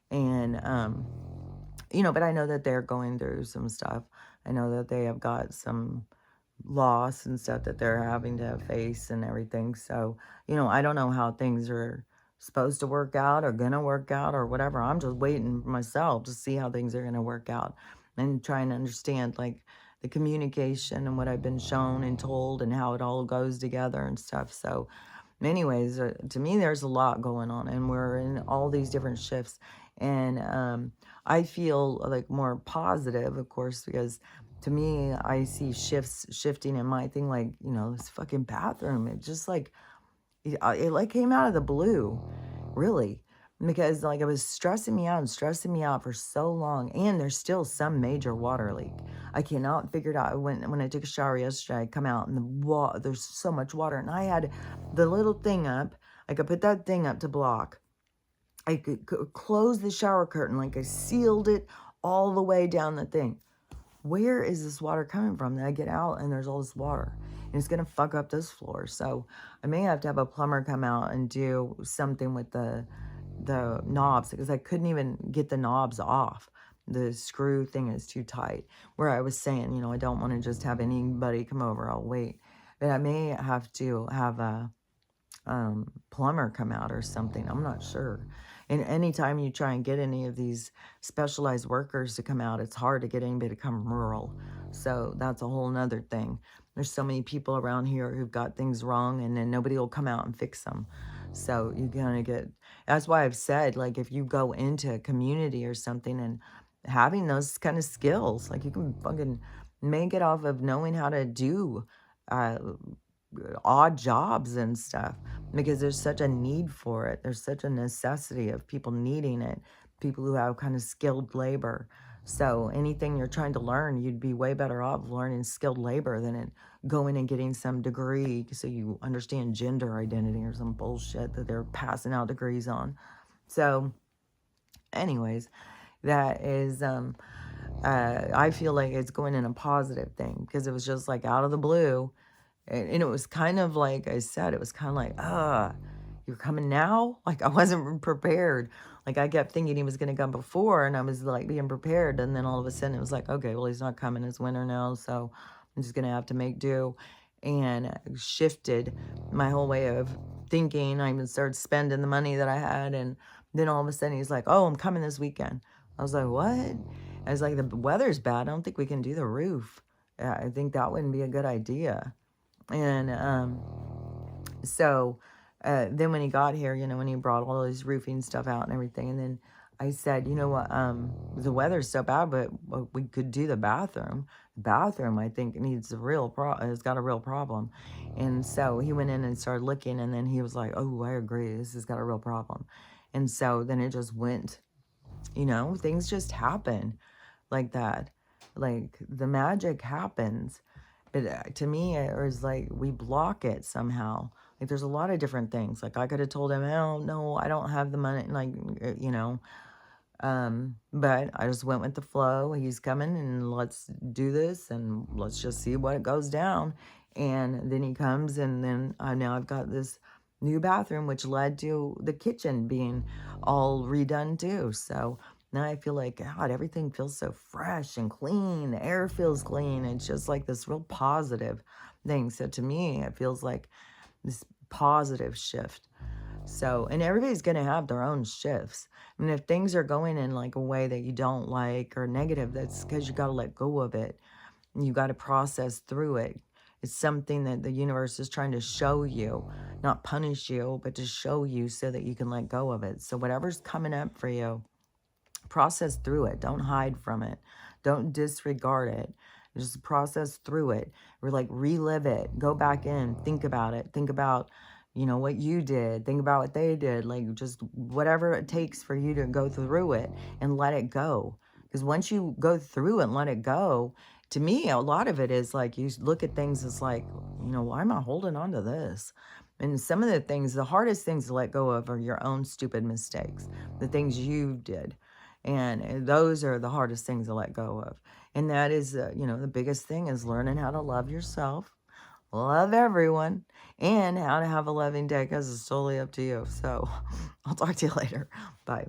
And but I know that they're going through some stuff. I know that they have got some loss and stuff that they're having to face and everything. So, I don't know how things are supposed to work out or gonna work out or whatever. I'm just waiting myself to see how things are gonna work out and trying to understand like the communication and what I've been shown and told and how it all goes together and stuff. So, anyways, to me, there's a lot going on, and we're in all these different shifts. And I feel like more positive, of course, because to me, I see shifts shifting in my thing, like, this fucking bathroom. It just like, it like came out of the blue, really, because like it was stressing me out and stressing me out for so long, and there's still some major water leak. I cannot figure it out. When I took a shower yesterday, I come out and there's so much water, and I had the little thing up. I could put that thing up to block. I could close the shower curtain, like I sealed it all the way down the thing. Where is this water coming from? Then I get out and there's all this water, and it's going to fuck up this floor. So I may have to have a plumber come out and do something with the knobs, because I couldn't even get the knobs off. The screw thing is too tight. Where I was saying, I don't want to just have anybody come over. I'll wait. But I may have to have a plumber come out or something. I'm not sure. And anytime you try and get any of these specialized workers to come out, it's hard to get anybody to come rural. So that's a whole nother thing. There's so many people around here who've got things wrong, and then nobody will come out and fix them. So you're gonna get. That's why I've said, like, if you go into a community or something and having those kind of skills, like, you can fucking make it off of knowing how to do uh, odd jobs and stuff, because there's such a need for it. There's such a necessity of people needing it, people who have kind of skilled labor. So anything you're trying to learn, you'd be way better off learning skilled labor than going and getting some degree so you understand gender identity or some bullshit that they're passing out degrees on. So anyways, that is I feel like it's going in a positive thing, because it was just like out of the blue. And it was kind of like I said, it was kind of like, you're coming now? Like I wasn't prepared. Like I kept thinking he was going to come before and I was like being prepared. And then all of a sudden it was like, okay, well, he's not coming. It's winter now. So I'm just going to have to make do. And shifted my whole way of thinking. I even started spending the money that I had. And then all of a sudden he's like, oh, I'm coming this weekend. I was like, what? I was like, the weather's bad. I don't think we can do the roof. I think that wouldn't be a good idea. And so then when he got here, when he brought all his roofing stuff out and everything, and then I said, you know what, the weather's so bad, but we could do the bathroom. The bathroom, I think, needs a it's got a real problem. And so he went in and started looking, and then he was like, oh, I agree, this has got a real problem. And so then it just went, things just happen like that. Like the magic happens. But to me, it was like we block it somehow. Like there's a lot of different things. Like I could have told him, oh, no, I don't have the money. Like, but I just went with the flow. He's coming and let's do this and let's just see what it goes down. And then he comes and then now I've got this new bathroom, which led to the kitchen being all redone too. So now I feel like, God, everything feels so fresh and clean. The air feels clean. It's just like this real positive thing. So to me, it feels like this positive shift. So, and everybody's going to have their own shifts. I mean, if things are going in like a way that you don't like or negative, that's because you got to let go of it. You got to process through it. It's something that the universe is trying to show you, not punish you, but to show you so that you can let go of it. So whatever's coming up for you, process through it. Don't hide from it. Don't disregard it. Just process through it. Or like relive it. Go back in. Think about it. Think about, what you did. Think about what they did. Like just whatever it takes for you to go through it and let it go. Because once you go through it and let it go, to me, a lot of it is like you look at things as like, why am I holding on to this? And some of the things, the hardest things to let go of are your own stupid mistakes, the things you did. And those are the hardest things to let go of. And that is, the biggest thing is learning how to love yourself, love everyone, and how to have a loving day because it's totally up to you. So I'll talk to you later. Bye.